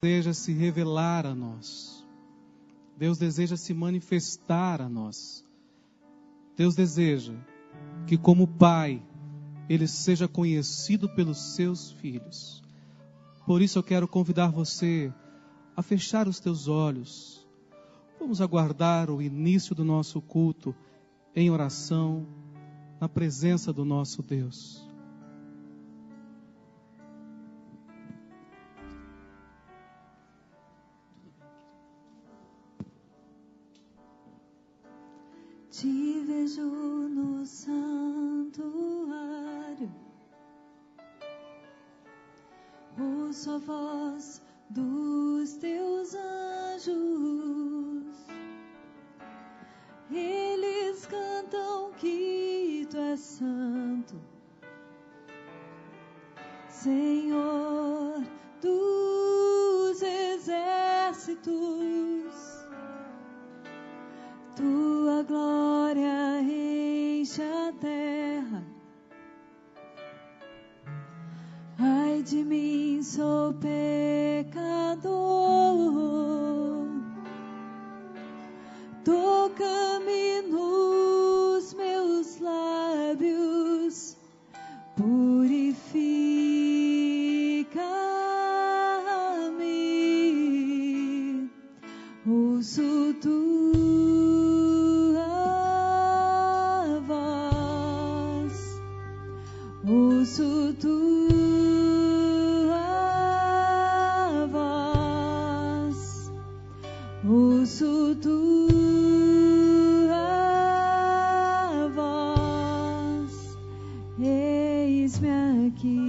deseja se revelar a nós. Deus deseja se manifestar a nós. Deus deseja que, como Pai, Ele seja conhecido pelos seus filhos. Por isso eu quero convidar você a fechar os teus olhos. Vamos aguardar o início do nosso culto em oração, na presença do nosso Deus. Te vejo no santuário, ouço a voz dos teus anjos, eles cantam que tu és santo, Senhor dos exércitos. Tua glória enche a terra. Ai de mim, sou pecador. Toca-me nos meus lábios, purifica-me. Ouço ouço tua voz, ouço tua voz, eis-me aqui.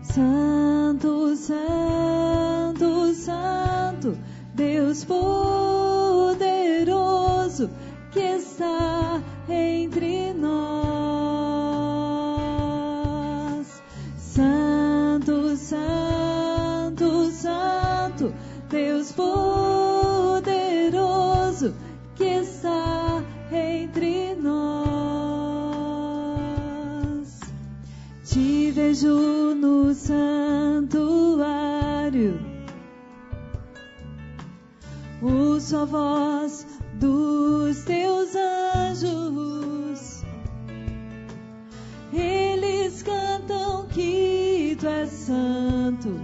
Santo, Santo, Santo, Deus poderoso, que está entre nós. Santo, Santo, Santo, Deus poderoso, que está entre nós. Te vejo no santuário, ouço a voz dos teus anjos, eles cantam que tu és santo,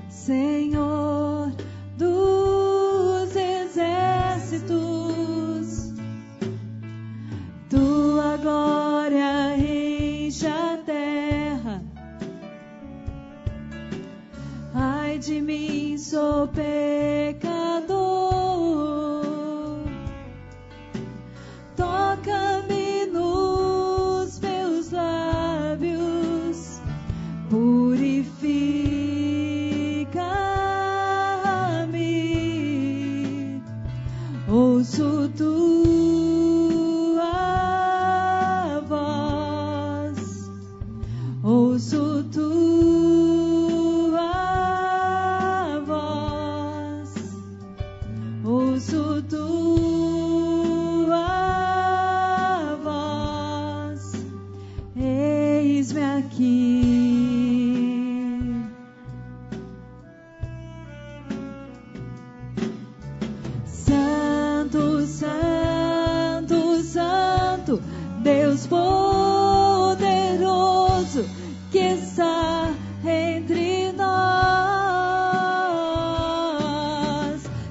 Senhor dos exércitos. Tua glória enche a terra. Ai de mim, sou pecador. Toca-me nos meus lábios, purifica-me. Ouço tua voz, ouço tua voz, ouço tua voz, eis-me aqui. Santo, Santo, Santo, Deus poderoso, que está entre nós.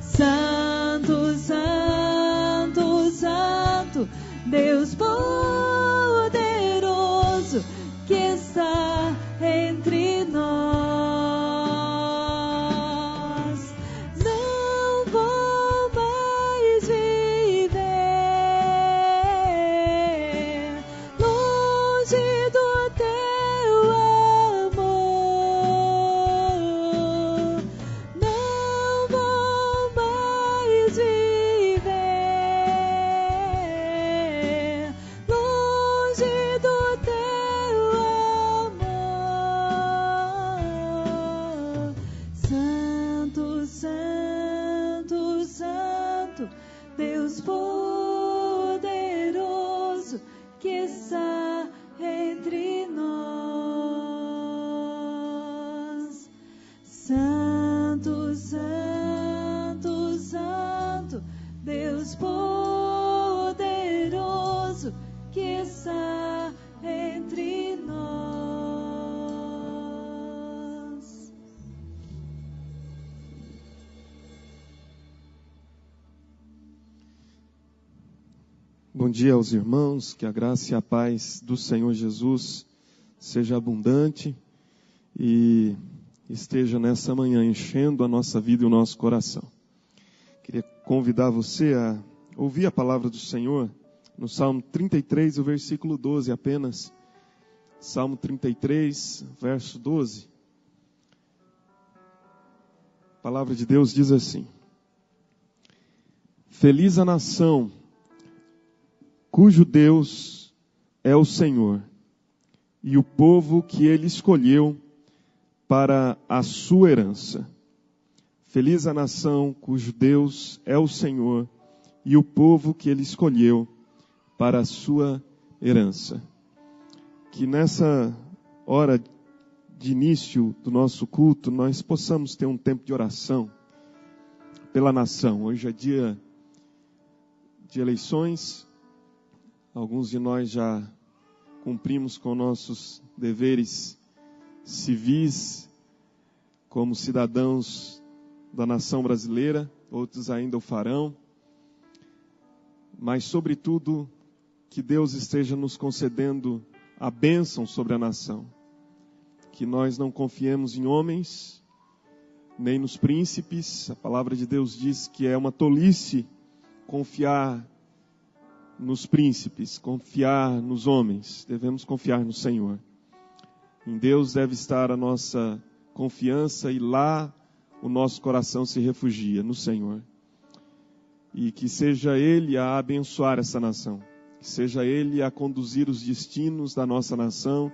Santo, Santo, Santo, Deus poderoso, que está entre nós. Não vou mais viver longe do teu amor. Não vou mais viver longe do teu amor. que está entre nós. Santo, Santo, Santo, Deus poderoso, que está entre nós. Bom dia aos irmãos, que a graça e a paz do Senhor Jesus seja abundante e esteja nessa manhã enchendo a nossa vida e o nosso coração. Queria convidar você a ouvir a palavra do Senhor no Salmo 33, o versículo 12 apenas. Salmo 33, verso 12. A palavra de Deus diz assim: Feliz a nação cujo Deus é o Senhor, e o povo que Ele escolheu para a sua herança. Feliz a nação cujo Deus é o Senhor, e o povo que Ele escolheu para a sua herança. Que nessa hora de início do nosso culto, nós possamos ter um tempo de oração pela nação. Hoje é dia de eleições. Alguns de nós já cumprimos com nossos deveres civis como cidadãos da nação brasileira, outros ainda o farão. Mas, sobretudo, que Deus esteja nos concedendo a bênção sobre a nação. Que nós não confiemos em homens, nem nos príncipes. A palavra de Deus diz que é uma tolice confiar nos príncipes, confiar nos homens. Devemos confiar no Senhor. Em Deus deve estar a nossa confiança e lá o nosso coração se refugia, no Senhor. E que seja Ele a abençoar essa nação. Que seja Ele a conduzir os destinos da nossa nação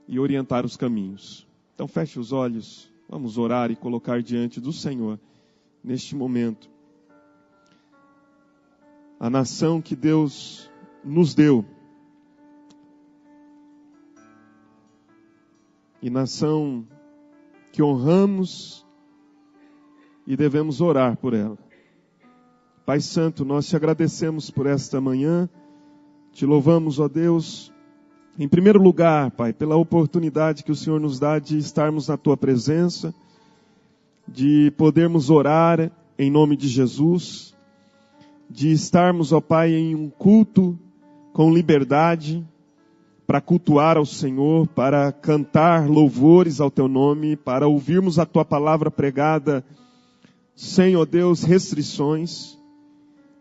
e orientar os caminhos. Então feche os olhos, vamos orar e colocar diante do Senhor, neste momento, a nação que Deus nos deu. E nação que honramos e devemos orar por ela. Pai Santo, nós te agradecemos por esta manhã. Te louvamos, ó Deus, em primeiro lugar, Pai, pela oportunidade que o Senhor nos dá de estarmos na Tua presença, de podermos orar em nome de Jesus, de estarmos, ó Pai, em um culto com liberdade, para cultuar ao Senhor, para cantar louvores ao Teu nome, para ouvirmos a Tua palavra pregada sem, ó Deus, restrições.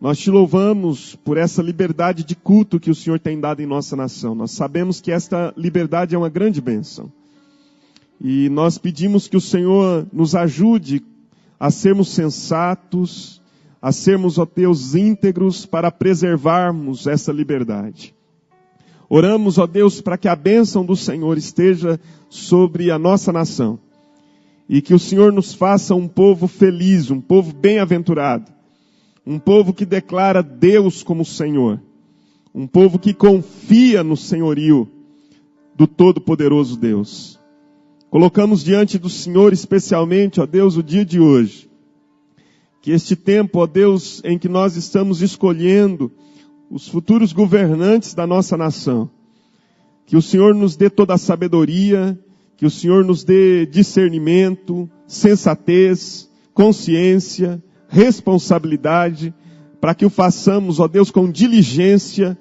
Nós te louvamos por essa liberdade de culto que o Senhor tem dado em nossa nação. Nós sabemos que esta liberdade é uma grande bênção. E nós pedimos que o Senhor nos ajude a sermos sensatos, a sermos, ó Deus, íntegros para preservarmos essa liberdade. Oramos, ó Deus, para que a bênção do Senhor esteja sobre a nossa nação. E que o Senhor nos faça um povo feliz, um povo bem-aventurado. Um povo que declara Deus como Senhor. Um povo que confia no senhorio do Todo-Poderoso Deus. Colocamos diante do Senhor especialmente, ó Deus, o dia de hoje. Que este tempo, ó Deus, em que nós estamos escolhendo os futuros governantes da nossa nação, que o Senhor nos dê toda a sabedoria, que o Senhor nos dê discernimento, sensatez, consciência, responsabilidade, para que o façamos, ó Deus, com diligência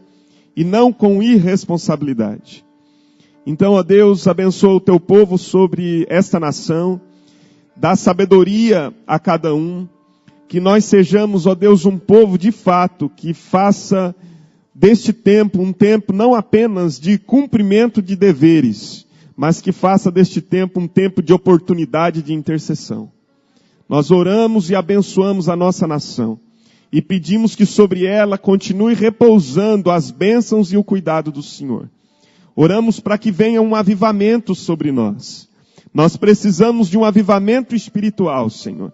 e não com irresponsabilidade. Então, ó Deus, abençoa o Teu povo sobre esta nação, dá sabedoria a cada um, que nós sejamos, ó Deus, um povo de fato, que faça deste tempo um tempo não apenas de cumprimento de deveres, mas que faça deste tempo um tempo de oportunidade de intercessão. Nós oramos e abençoamos a nossa nação e pedimos que sobre ela continue repousando as bênçãos e o cuidado do Senhor. Oramos para que venha um avivamento sobre nós. Nós precisamos de um avivamento espiritual, Senhor,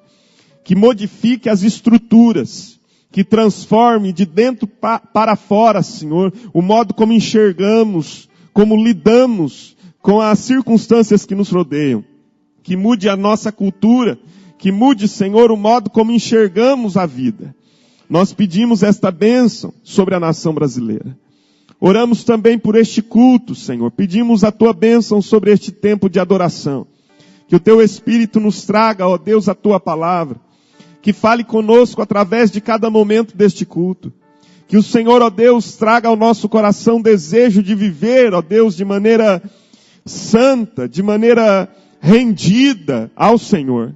que modifique as estruturas, que transforme de dentro para fora, Senhor, o modo como enxergamos, como lidamos com as circunstâncias que nos rodeiam. Que mude a nossa cultura, que mude, Senhor, o modo como enxergamos a vida. Nós pedimos esta bênção sobre a nação brasileira. Oramos também por este culto, Senhor. Pedimos a tua bênção sobre este tempo de adoração. Que o teu Espírito nos traga, ó Deus, a tua palavra. Que fale conosco através de cada momento deste culto. Que o Senhor, ó Deus, traga ao nosso coração desejo de viver, ó Deus, de maneira santa, de maneira rendida ao Senhor.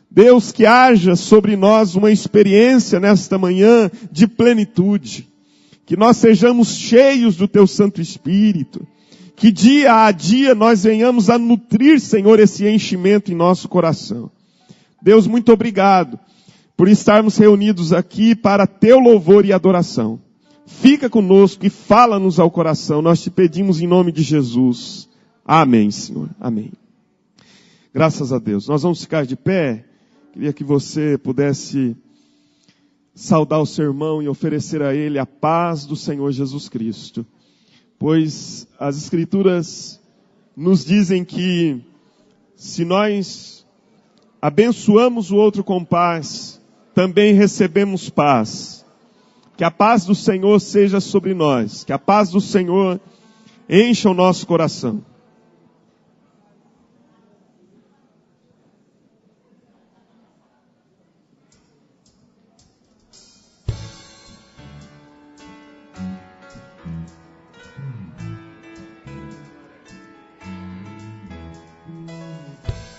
Deus, que haja sobre nós uma experiência nesta manhã de plenitude. Que nós sejamos cheios do teu Santo Espírito. Que dia a dia nós venhamos a nutrir, Senhor, esse enchimento em nosso coração. Deus, muito obrigado por estarmos reunidos aqui para teu louvor e adoração. Fica conosco e fala-nos ao coração. Nós te pedimos em nome de Jesus. Amém, Senhor. Amém. Graças a Deus. Nós vamos ficar de pé. Queria que você pudesse saudar o seu irmão e oferecer a ele a paz do Senhor Jesus Cristo. Pois as Escrituras nos dizem que se nós abençoamos o outro com paz, também recebemos paz. Que a paz do Senhor seja sobre nós. Que a paz do Senhor encha o nosso coração.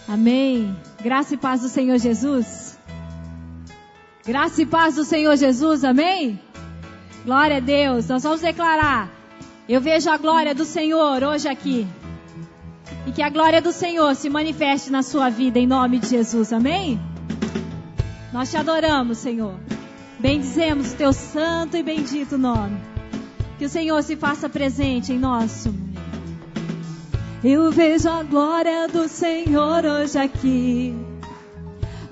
Amém. Graça e paz do Senhor Jesus. Graça e paz do Senhor Jesus, amém? Glória a Deus. Nós vamos declarar: eu vejo a glória do Senhor hoje aqui. E que a glória do Senhor se manifeste na sua vida em nome de Jesus, amém? Nós te adoramos, Senhor. Bendizemos o teu santo e bendito nome. Que o Senhor se faça presente em nosso mundo. Eu vejo a glória do Senhor hoje aqui.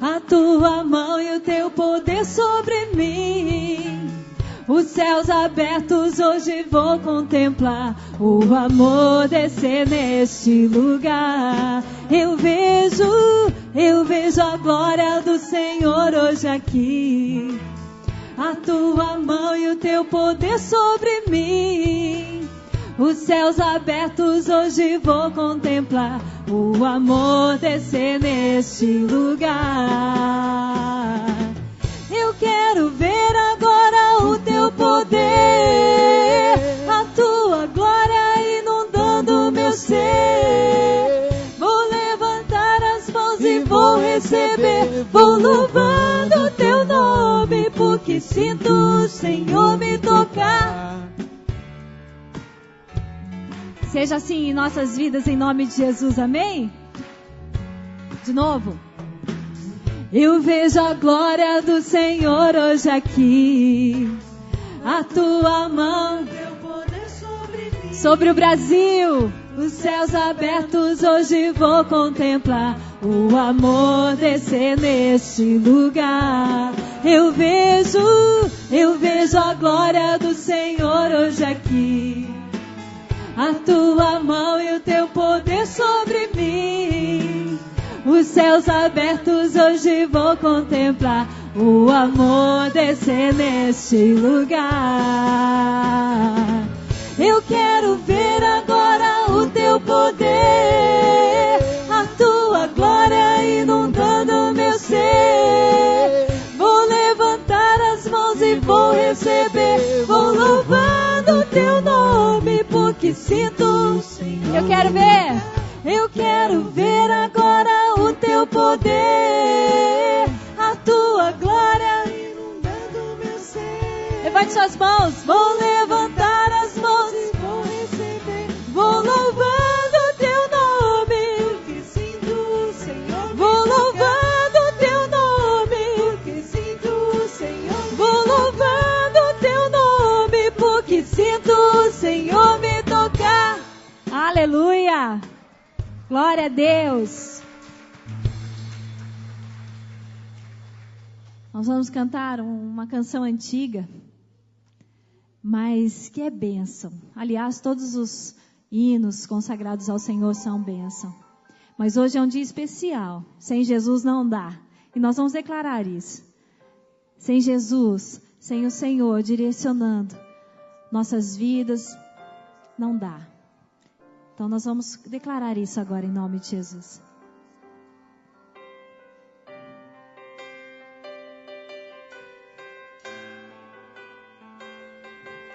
A tua mão e o teu poder sobre mim. Os céus abertos hoje vou contemplar. O amor descer neste lugar. Eu vejo a glória do Senhor hoje aqui. A tua mão e o teu poder sobre mim. Os céus abertos hoje vou contemplar. O amor descer neste lugar. Eu quero ver agora o teu poder. A tua glória inundando meu ser. Vou levantar as mãos e vou receber. Vou louvando o teu nome, porque sinto o Senhor me tocar. Seja assim em nossas vidas, em nome de Jesus, amém? De novo. Eu vejo a glória do Senhor hoje aqui. A tua mão sobre o Brasil. Os céus abertos hoje vou contemplar. O amor descer neste lugar. Eu vejo a glória do Senhor hoje aqui. A tua mão e o teu poder sobre mim. Os céus abertos hoje vou contemplar. O amor descer neste lugar. Eu quero ver agora o teu poder. A tua glória inundando meu ser. Vou levantar as mãos e vou receber. Vou louvando o teu nome, porque sinto o Senhor. Eu quero ver agora o teu poder. A tua glória inundando meu ser. Levante suas mãos. Vou levantar as mãos e vou receber. Vou louvando o teu nome, porque sinto o Senhor. Vou louvando o teu nome, porque sinto o Senhor. Vou louvando o teu nome, porque sinto o Senhor me tocar. Aleluia! Glória a Deus! Nós vamos cantar uma canção antiga, mas que é bênção. Aliás, todos os hinos consagrados ao Senhor são bênção. Mas hoje é um dia especial. Sem Jesus não dá. E nós vamos declarar isso. Sem Jesus, sem o Senhor direcionando nossas vidas, não dá. Então nós vamos declarar isso agora em nome de Jesus.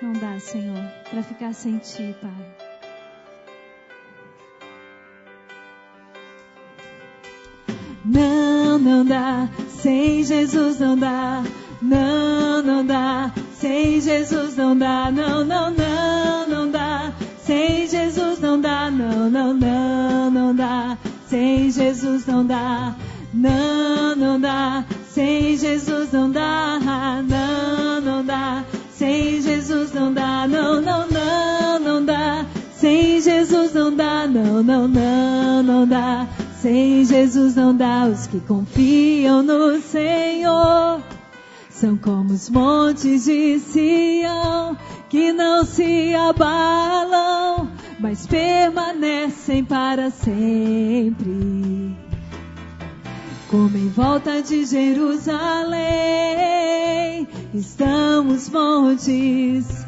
Não dá, Senhor, para ficar sem Ti, Pai. Não, não dá, sem Jesus não dá. Não, não dá, sem Jesus não dá. Não, não, não, não dá, sem Jesus não dá. Não, não, não, não dá, sem Jesus não dá. Não, não dá, sem Jesus não dá. Não, não dá, sem Jesus não dá. Não, não, não, não dá, sem Jesus não dá. Não, não, não, não dá, sem Jesus não dá. Os que confiam no Senhor são como os montes de Sião, que não se abalam, mas permanecem para sempre. Como em volta de Jerusalém estão os montes,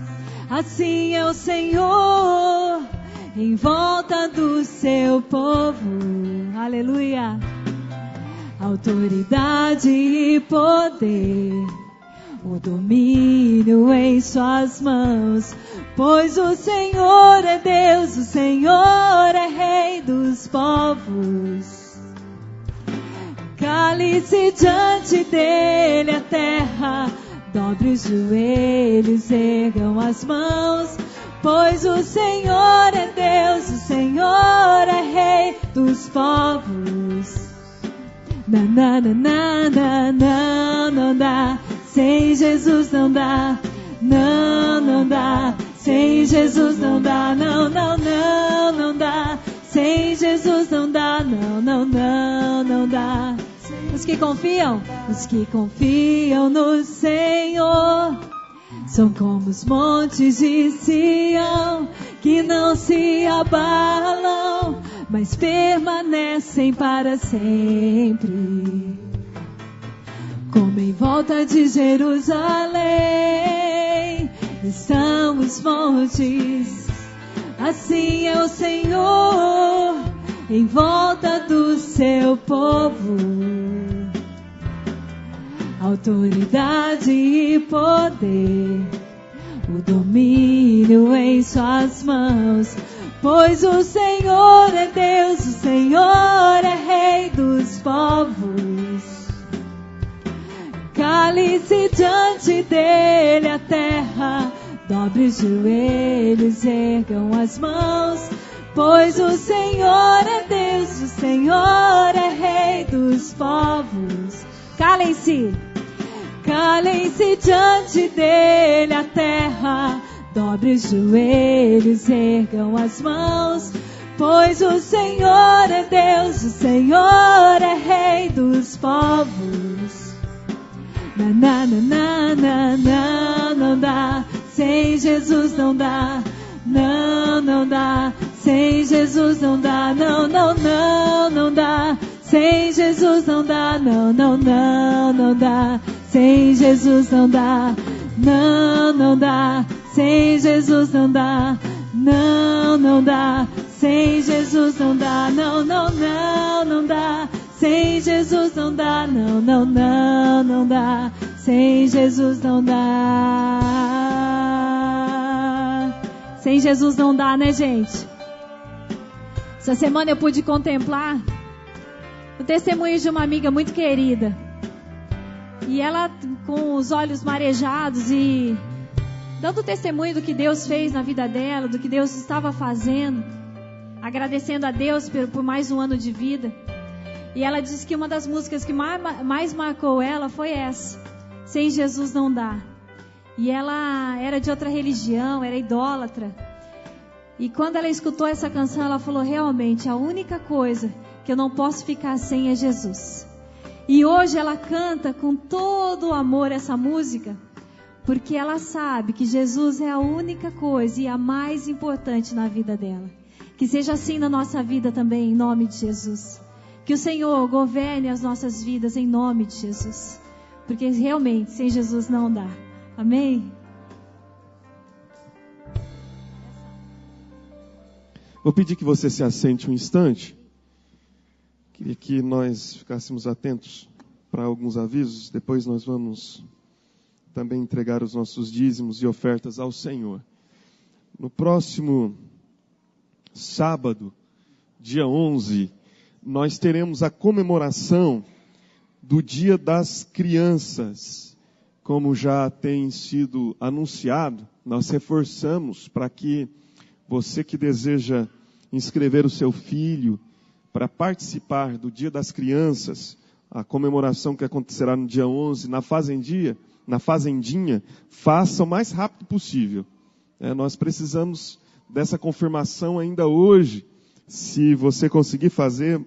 assim é o Senhor em volta do seu povo. Aleluia! Autoridade e poder, o domínio em suas mãos, pois o Senhor é Deus, o Senhor é Rei dos povos. Cale-se diante dele a terra, dobre os joelhos, ergam as mãos, pois o Senhor é Deus, o Senhor é Rei dos povos. Não, não, não, não, não, não dá, sem Jesus não dá. Não, não dá, sem Jesus não dá. Não, não, não, não dá, sem Jesus não dá. Não, não, não, não dá. Os que confiam no Senhor são como os montes de Sião, que não se abalam, mas permanecem para sempre. Como em volta de Jerusalém estão os montes, assim é o Senhor em volta do seu povo. Autoridade e poder, o domínio em suas mãos, pois o Senhor é Deus, o Senhor é Rei dos povos. Cale-se diante dele a terra, dobre os joelhos, ergam as mãos, pois o Senhor é Deus, o Senhor é Rei dos povos. Calem-se diante dele a terra, dobre os joelhos, ergam as mãos, pois o Senhor é Deus, o Senhor é Rei dos povos. Não, não, não, não, não, não dá, sem Jesus não dá. Não, não dá, sem Jesus não dá. Não, não, não, não dá, sem Jesus não dá. Não, não, não, não dá, sem Jesus não dá. Não, não dá, sem Jesus não dá. Não, não dá, sem Jesus não dá. Não, não, não, não dá, sem Jesus não dá. Não, não, não, não dá, sem Jesus não dá. Sem Jesus não dá, né, gente? Essa semana eu pude contemplar o testemunho de uma amiga muito querida. E ela com os olhos marejados e dando testemunho do que Deus fez na vida dela, do que Deus estava fazendo, agradecendo a Deus por mais um ano de vida. E ela disse que uma das músicas que mais marcou ela foi essa, Sem Jesus Não Dá. E ela era de outra religião, era idólatra. E quando ela escutou essa canção, ela falou: realmente, a única coisa que eu não posso ficar sem é Jesus. E hoje ela canta com todo o amor essa música, porque ela sabe que Jesus é a única coisa e a mais importante na vida dela. Que seja assim na nossa vida também, em nome de Jesus. Que o Senhor governe as nossas vidas em nome de Jesus. Porque realmente, sem Jesus não dá. Amém? Vou pedir que você se assente um instante. Queria que nós ficássemos atentos para alguns avisos. Depois nós vamos também entregar os nossos dízimos e ofertas ao Senhor. No próximo sábado, dia 11, nós teremos a comemoração do Dia das Crianças. Como já tem sido anunciado, nós reforçamos para que você que deseja inscrever o seu filho para participar do Dia das Crianças, a comemoração que acontecerá no dia 11, na Fazendinha, faça o mais rápido possível. Nós precisamos dessa confirmação ainda hoje. Se você conseguir fazer,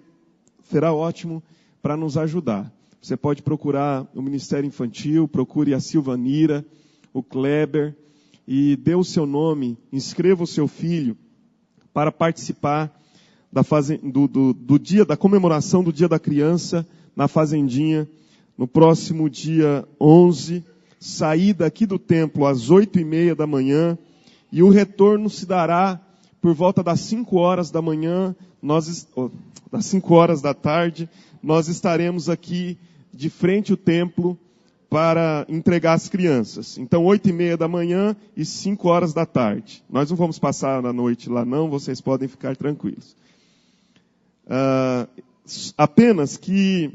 será ótimo para nos ajudar. Você pode procurar o Ministério Infantil, procure a Silvanira, o Kleber, e dê o seu nome, inscreva o seu filho para participar do dia da comemoração do Dia da Criança na Fazendinha, no próximo dia 11, saída aqui do templo às 8h30 da manhã, e o retorno se dará por volta das 5 horas da manhã, das 5 horas da tarde, nós estaremos aqui de frente ao templo para entregar as crianças. Então, 8h30 da manhã e 5 horas da tarde. Nós não vamos passar a noite lá não, vocês podem ficar tranquilos. Apenas que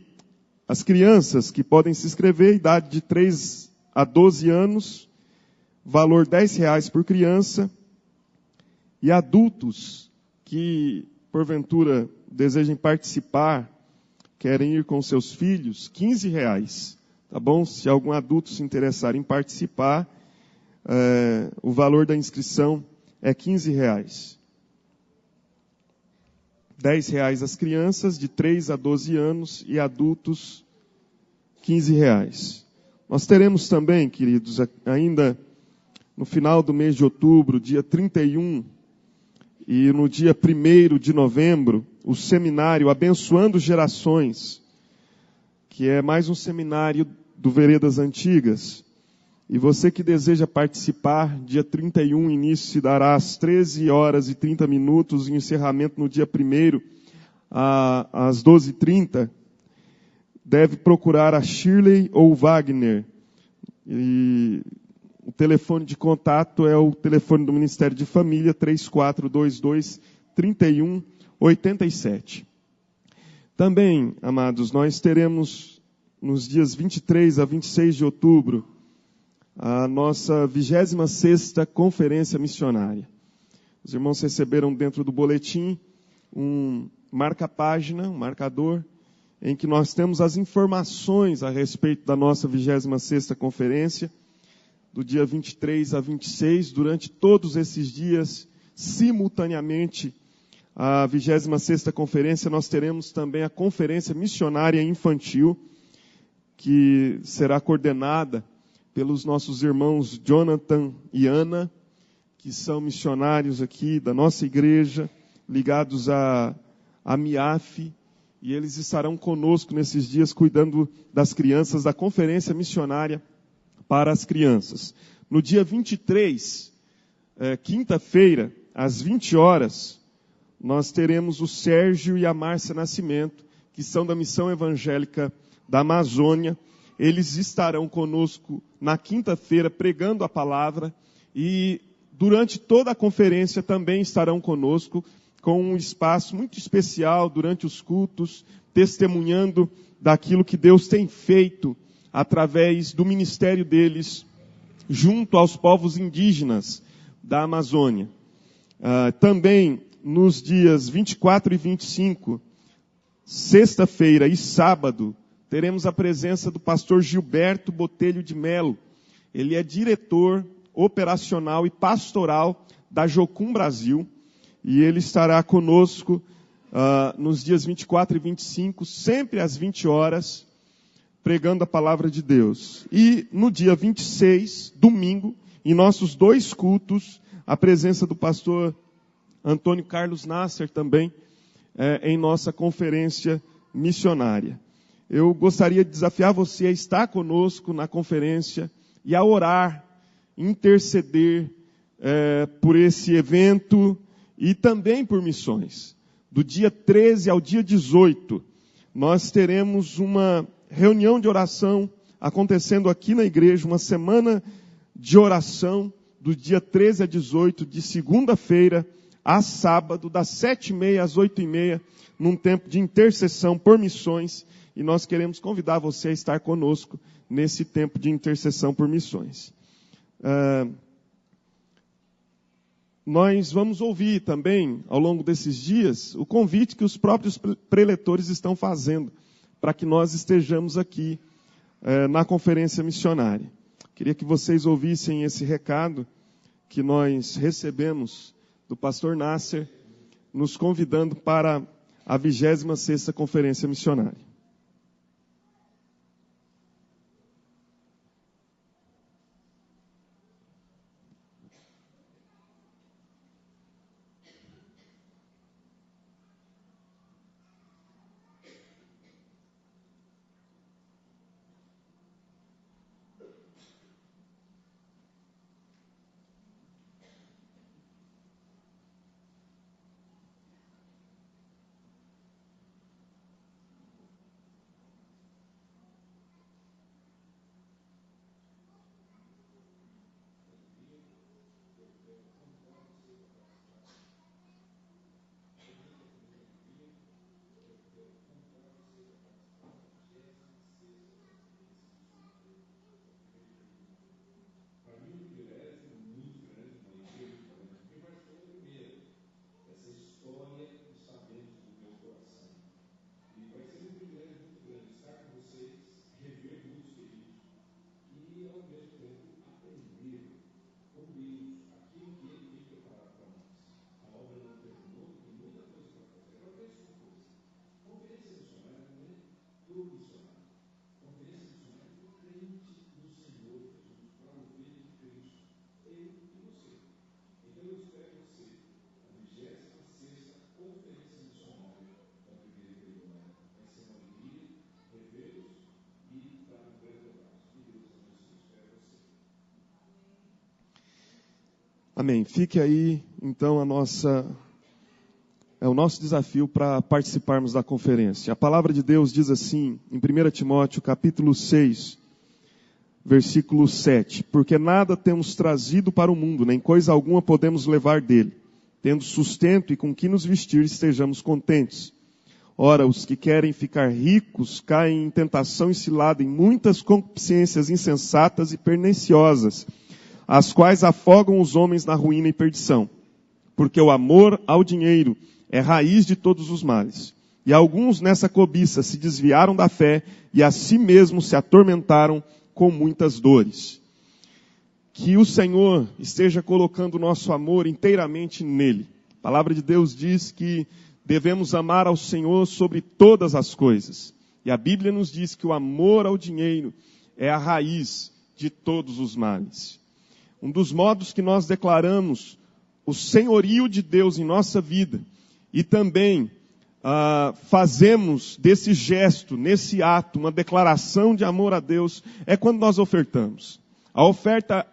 as crianças que podem se inscrever, idade de 3 a 12 anos, valor R$10 por criança, e adultos que, porventura, desejem participar, querem ir com seus filhos, R$15. Tá bom? Se algum adulto se interessar em participar, o valor da inscrição é R$15. R$10 as crianças de 3 a 12 anos e adultos R$15. Nós teremos também, queridos, ainda no final do mês de outubro, dia 31 e no dia 1º de novembro, o seminário Abençoando Gerações, que é mais um seminário do Veredas Antigas. E você que deseja participar, dia 31, início se dará às 13h30, e encerramento no dia 1º, às 12h30, deve procurar a Shirley ou o Wagner. E o telefone de contato é o telefone do Ministério de Família, 3422-3187. Também, amados, nós teremos nos dias 23 a 26 de outubro a nossa 26ª Conferência Missionária. Os irmãos receberam dentro do boletim um marca-página, um marcador, em que nós temos as informações a respeito da nossa 26ª Conferência, do dia 23 a 26, durante todos esses dias, simultaneamente, a 26ª Conferência, nós teremos também a Conferência Missionária Infantil, que será coordenada pelos nossos irmãos Jonathan e Ana, que são missionários aqui da nossa igreja, ligados à MIAF, e eles estarão conosco nesses dias cuidando das crianças, da Conferência Missionária para as Crianças. No dia 23, quinta-feira, às 20 horas, nós teremos o Sérgio e a Márcia Nascimento, que são da Missão Evangélica da Amazônia. Eles estarão conosco na quinta-feira pregando a palavra e durante toda a conferência também estarão conosco com um espaço muito especial durante os cultos, testemunhando daquilo que Deus tem feito através do ministério deles junto aos povos indígenas da Amazônia. Também nos dias 24 e 25, sexta-feira e sábado, teremos a presença do pastor Gilberto Botelho de Melo. Ele é diretor operacional e pastoral da Jocum Brasil, e ele estará conosco nos dias 24 e 25, sempre às 20 horas, pregando a palavra de Deus. E no dia 26, domingo, em nossos 2 cultos, a presença do pastor Antônio Carlos Nasser também, em nossa conferência missionária. Eu gostaria de desafiar você a estar conosco na conferência e a orar, interceder por esse evento e também por missões. Do dia 13 ao dia 18, nós teremos uma reunião de oração acontecendo aqui na igreja, uma semana de oração, do dia 13 a 18, de segunda-feira a sábado, das 7h30 às 8h30, num tempo de intercessão por missões, e nós queremos convidar você a estar conosco nesse tempo de intercessão por missões. Nós vamos ouvir também, ao longo desses dias, o convite que os próprios preletores estão fazendo para que nós estejamos aqui na conferência missionária. Queria que vocês ouvissem esse recado que nós recebemos do pastor Nasser, nos convidando para a 26ª conferência missionária. Amém. Fique aí, então, o nosso desafio para participarmos da conferência. A palavra de Deus diz assim, em 1 Timóteo, capítulo 6, versículo 7. Porque nada temos trazido para o mundo, nem coisa alguma podemos levar dele. Tendo sustento e com que nos vestir, estejamos contentes. Ora, os que querem ficar ricos caem em tentação e cilada em muitas concupiscências insensatas e perniciosas, as quais afogam os homens na ruína e perdição. Porque o amor ao dinheiro é raiz de todos os males. E alguns nessa cobiça se desviaram da fé e a si mesmos se atormentaram com muitas dores. Que o Senhor esteja colocando o nosso amor inteiramente nele. A palavra de Deus diz que devemos amar ao Senhor sobre todas as coisas. E a Bíblia nos diz que o amor ao dinheiro é a raiz de todos os males. Um dos modos que nós declaramos o senhorio de Deus em nossa vida e também fazemos desse gesto, nesse ato, uma declaração de amor a Deus, é quando nós ofertamos. A oferta,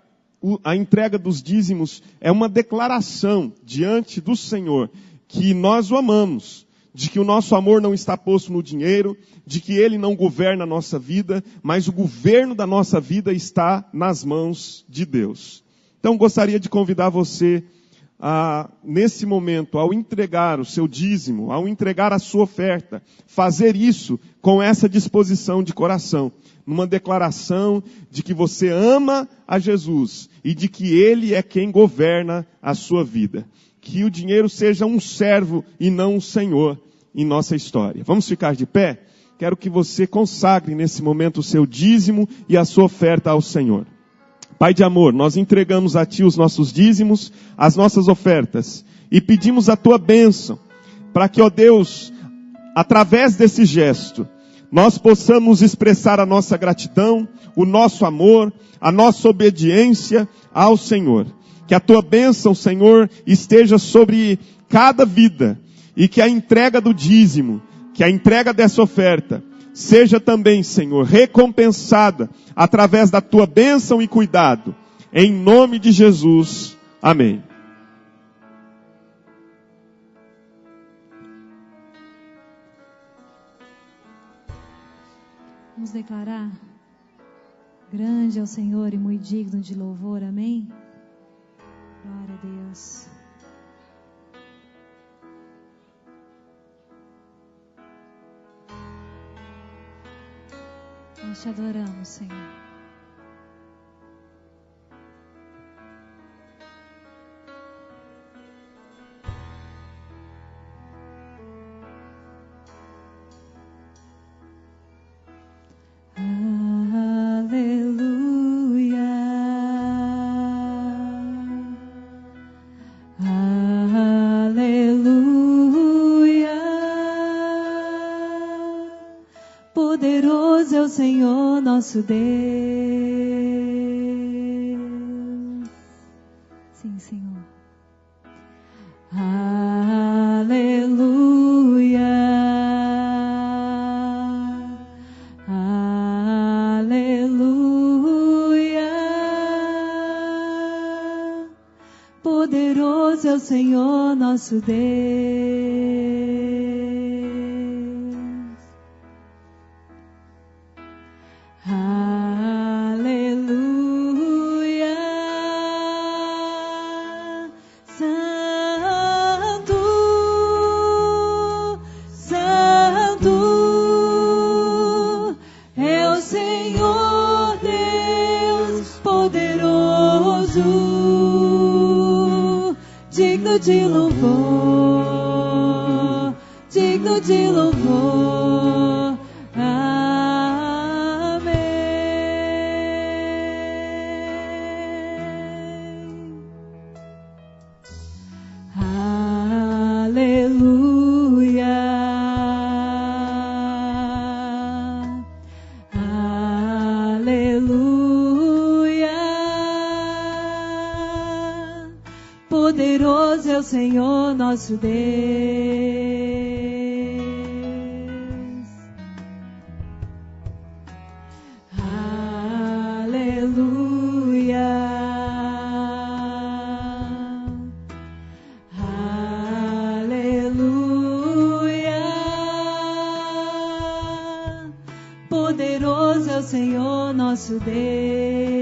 a entrega dos dízimos é uma declaração diante do Senhor que nós o amamos, de que o nosso amor não está posto no dinheiro, de que Ele não governa a nossa vida, mas o governo da nossa vida está nas mãos de Deus. Então, gostaria de convidar você a, nesse momento, ao entregar o seu dízimo, ao entregar a sua oferta, fazer isso com essa disposição de coração, numa declaração de que você ama a Jesus e de que Ele é quem governa a sua vida. Que o dinheiro seja um servo e não um senhor em nossa história. Vamos ficar de pé? Quero que você consagre nesse momento o seu dízimo e a sua oferta ao Senhor. Pai de amor, nós entregamos a Ti os nossos dízimos, as nossas ofertas, e pedimos a Tua bênção, para que, ó Deus, através desse gesto, nós possamos expressar a nossa gratidão, o nosso amor, a nossa obediência ao Senhor. Que a tua bênção, Senhor, esteja sobre cada vida e que a entrega do dízimo, que a entrega dessa oferta, seja também, Senhor, recompensada através da tua bênção e cuidado. Em nome de Jesus. Amém. Vamos declarar: grande é o Senhor e muito digno de louvor, amém? Glória a Deus. Nós te adoramos, Senhor. Poderoso é o Senhor nosso Deus. Sim, Senhor. Aleluia. Aleluia. Poderoso é o Senhor nosso Deus. De louvor, digno de louvor, amém. Aleluia, aleluia. Poderoso é o Senhor nosso Deus. Aleluia. Aleluia. Poderoso é o Senhor nosso Deus.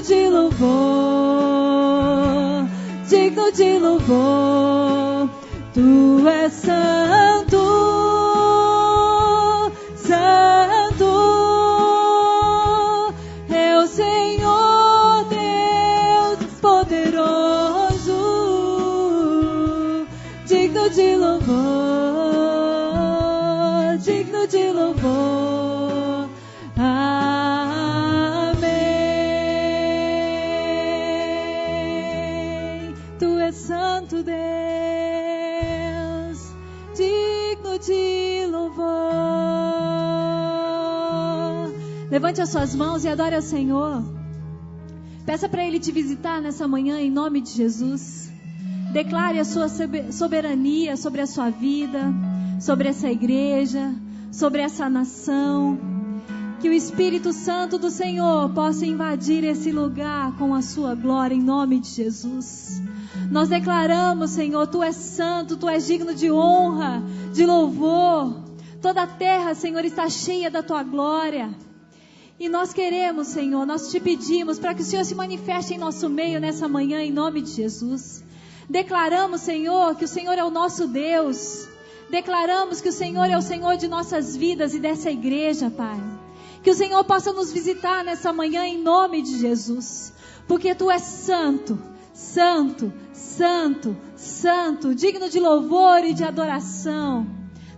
De louvor, digno de louvor, tu és santo, santo, é o Senhor Deus poderoso, digno de louvor, digno de louvor. Santo Deus, digno de louvor. Levante as suas mãos e adore ao Senhor. Peça para Ele te visitar nessa manhã em nome de Jesus. Declare a sua soberania sobre a sua vida, sobre essa igreja, sobre essa nação. Que o Espírito Santo do Senhor possa invadir esse lugar com a sua glória em nome de Jesus. Nós declaramos, Senhor, Tu és santo, Tu és digno de honra, de louvor. Toda a terra, Senhor, está cheia da Tua glória. E nós queremos, Senhor, nós te pedimos para que o Senhor se manifeste em nosso meio nessa manhã, em nome de Jesus. Declaramos, Senhor, que o Senhor é o nosso Deus. Declaramos que o Senhor é o Senhor de nossas vidas e dessa igreja, Pai. Que o Senhor possa nos visitar nessa manhã em nome de Jesus. Porque Tu és santo, santo, santo, santo, digno de louvor e de adoração.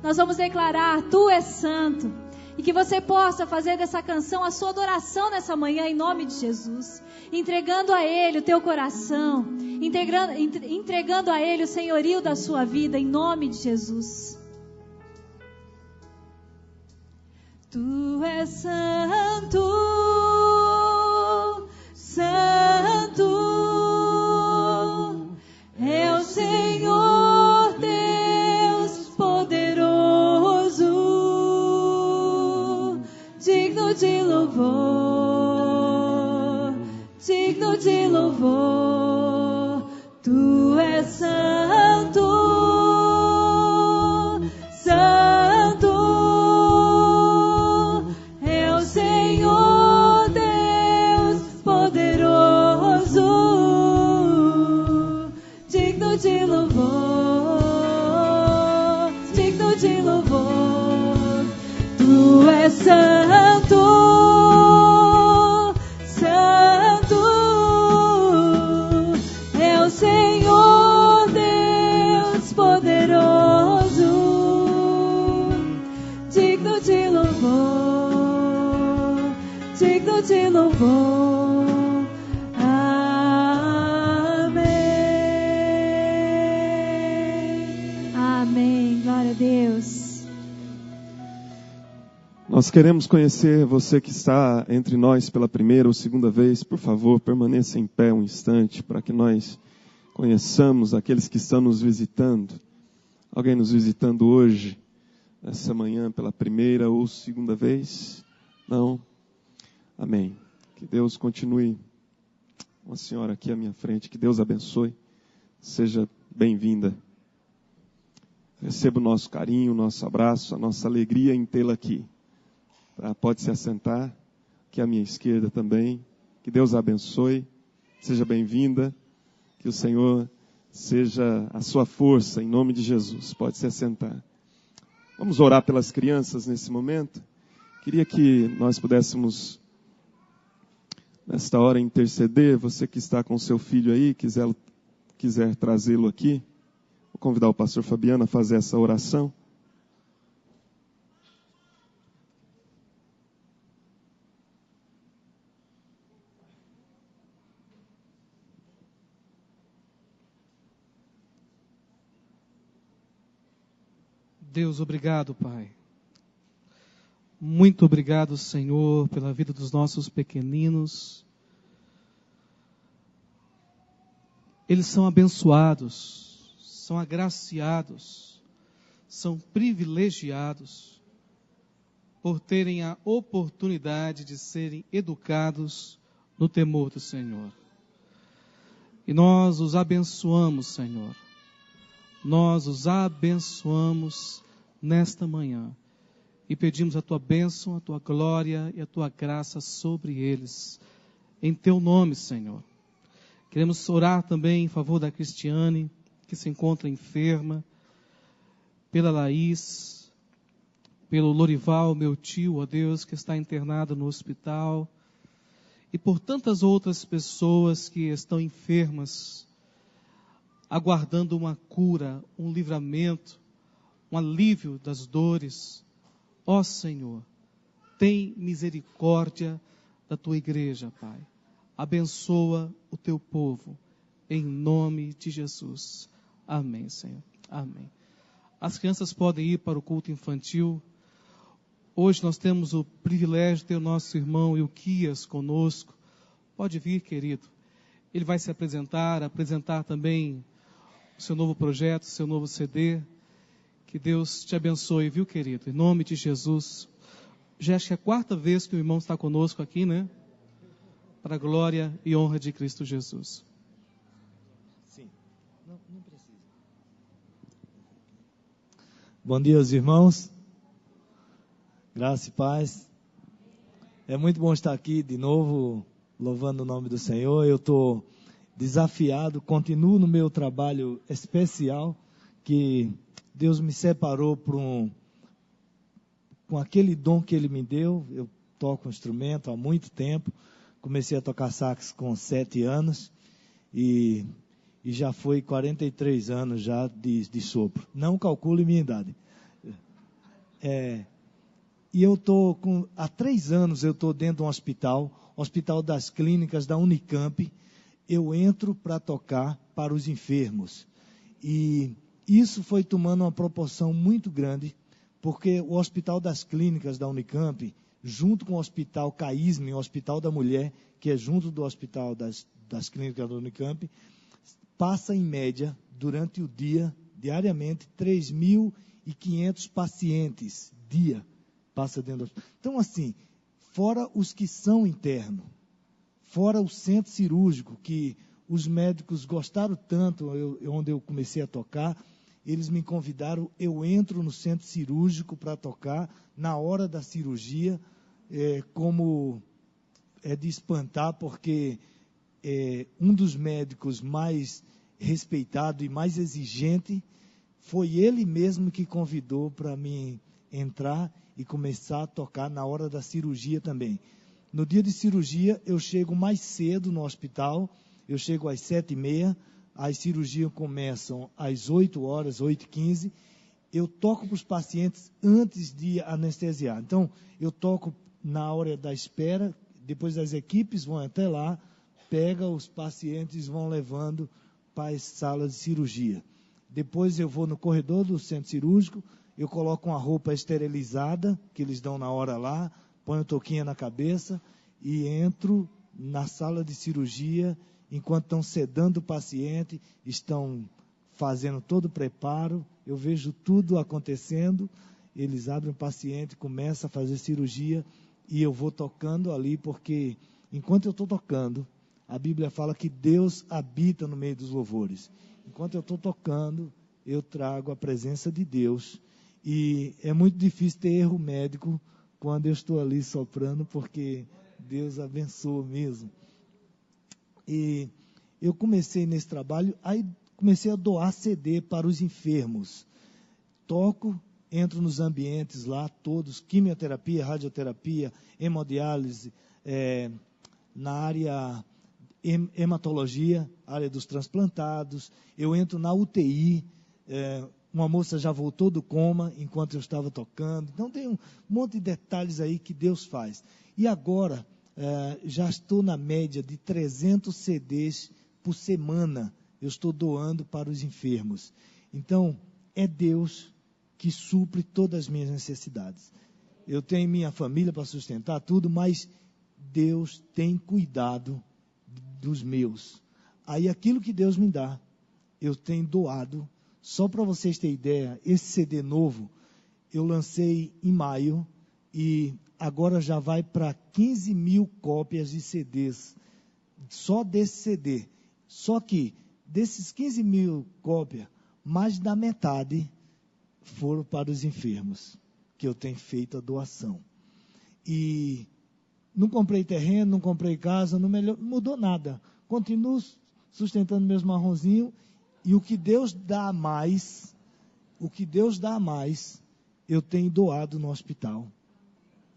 Nós vamos declarar: Tu és santo. E que você possa fazer dessa canção a sua adoração nessa manhã em nome de Jesus. Entregando a Ele o teu coração, entregando a Ele o senhorio da sua vida em nome de Jesus. Tu és santo, santo, é o Senhor Deus poderoso, digno de louvor, digno de louvor. Tu és santo, santo, é o Senhor Deus poderoso, digno de louvor, digno de louvor. Tu és santo, santo, é o Senhor Deus poderoso, digno de louvor, digno de louvor. Amém. Amém. Glória a Deus. Nós queremos conhecer você que está entre nós pela primeira ou segunda vez. Por favor, permaneça em pé um instante para que nós conheçamos aqueles que estão nos visitando. Alguém nos visitando hoje, essa manhã, pela primeira ou segunda vez? Não? Amém. Que Deus continue. Uma senhora aqui à minha frente, que Deus abençoe. Seja bem-vinda. Receba o nosso carinho, o nosso abraço, a nossa alegria em tê-la aqui. Pode se assentar, aqui à minha esquerda também. Que Deus a abençoe, seja bem-vinda, que o Senhor seja a sua força, em nome de Jesus. Pode se assentar. Vamos orar pelas crianças nesse momento. Queria que nós pudéssemos, nesta hora, interceder. Você que está com seu filho aí, quiser trazê-lo aqui, vou convidar o pastor Fabiano a fazer essa oração. Deus, obrigado, Pai. Muito obrigado, Senhor, pela vida dos nossos pequeninos. Eles são abençoados, são agraciados, são privilegiados por terem a oportunidade de serem educados no temor do Senhor. E nós os abençoamos, Senhor. Nós os abençoamos nesta manhã e pedimos a Tua bênção, a Tua glória e a Tua graça sobre eles. Em Teu nome, Senhor. Queremos orar também em favor da Cristiane, que se encontra enferma, pela Laís, pelo Lorival, meu tio, ó Deus, que está internado no hospital, e por tantas outras pessoas que estão enfermas, aguardando uma cura, um livramento, um alívio das dores. Ó Senhor, tem misericórdia da Tua igreja, Pai. Abençoa o Teu povo, em nome de Jesus. Amém, Senhor. Amém. As crianças podem ir para o culto infantil. Hoje nós temos o privilégio de ter o nosso irmão Ilquias conosco. Pode vir, querido. Ele vai se apresentar também o seu novo projeto, o seu novo CD. Que Deus te abençoe, viu, querido? Em nome de Jesus. Já acho que é a 4ª vez que o irmão está conosco aqui, né? Para a glória e honra de Cristo Jesus. Sim. Não precisa. Bom dia, os irmãos. Graça e paz. É muito bom estar aqui de novo, louvando o nome do Senhor. Eu estou desafiado, continuo no meu trabalho especial, que Deus me separou com aquele dom que Ele me deu. Eu toco instrumento há muito tempo. Comecei a tocar sax com 7 anos e já foi 43 anos já de sopro. Não calcule minha idade. E eu estou há 3 anos eu estou dentro de um hospital das clínicas da Unicamp. Eu entro para tocar para os enfermos. E isso foi tomando uma proporção muito grande, porque o Hospital das Clínicas da Unicamp, junto com o Hospital CAISM, o Hospital da Mulher, que é junto do Hospital das Clínicas da Unicamp, passa em média, durante o dia, diariamente, 3.500 pacientes, dia, passa dentro do hospital. Então, assim, fora os que são internos, fora o centro cirúrgico, que os médicos gostaram tanto, onde eu comecei a tocar, eles me convidaram, eu entro no centro cirúrgico para tocar, na hora da cirurgia, como é de espantar, porque um dos médicos mais respeitado e mais exigente, foi ele mesmo que convidou para mim entrar e começar a tocar na hora da cirurgia também. No dia de cirurgia, eu chego mais cedo no hospital, eu chego às 7h30, as cirurgias começam às 8 horas, 8h15, eu toco para os pacientes antes de anestesiar. Então, eu toco na hora da espera, depois as equipes vão até lá, pega os pacientes e vão levando para as salas de cirurgia. Depois eu vou no corredor do centro cirúrgico, eu coloco uma roupa esterilizada, que eles dão na hora lá, ponho touquinha na cabeça e entro na sala de cirurgia, enquanto estão sedando o paciente, estão fazendo todo o preparo, eu vejo tudo acontecendo, eles abrem o paciente, começam a fazer cirurgia e eu vou tocando ali, porque enquanto eu estou tocando, a Bíblia fala que Deus habita no meio dos louvores. Enquanto eu estou tocando, eu trago a presença de Deus. E é muito difícil ter erro médico quando eu estou ali soprando, porque Deus abençoa mesmo. E eu comecei nesse trabalho, aí comecei a doar CD para os enfermos. Toco, entro nos ambientes lá, todos, quimioterapia, radioterapia, hemodiálise, na área hematologia, área dos transplantados. Eu entro na UTI, uma moça já voltou do coma enquanto eu estava tocando. Então tem um monte de detalhes aí que Deus faz. E agora, já estou na média de 300 CDs por semana, eu estou doando para os enfermos. Então, é Deus que supre todas as minhas necessidades. Eu tenho minha família para sustentar tudo, mas Deus tem cuidado dos meus. Aí aquilo que Deus me dá, eu tenho doado. Só para vocês terem ideia, esse CD novo, eu lancei em maio e agora já vai para 15.000 cópias de CDs, só desse CD. Só que, desses 15.000 cópias, mais da metade foram para os enfermos, que eu tenho feito a doação. E não comprei terreno, não comprei casa, não mudou nada. Continuo sustentando meus marronzinhos, e o que Deus dá a mais, eu tenho doado no hospital.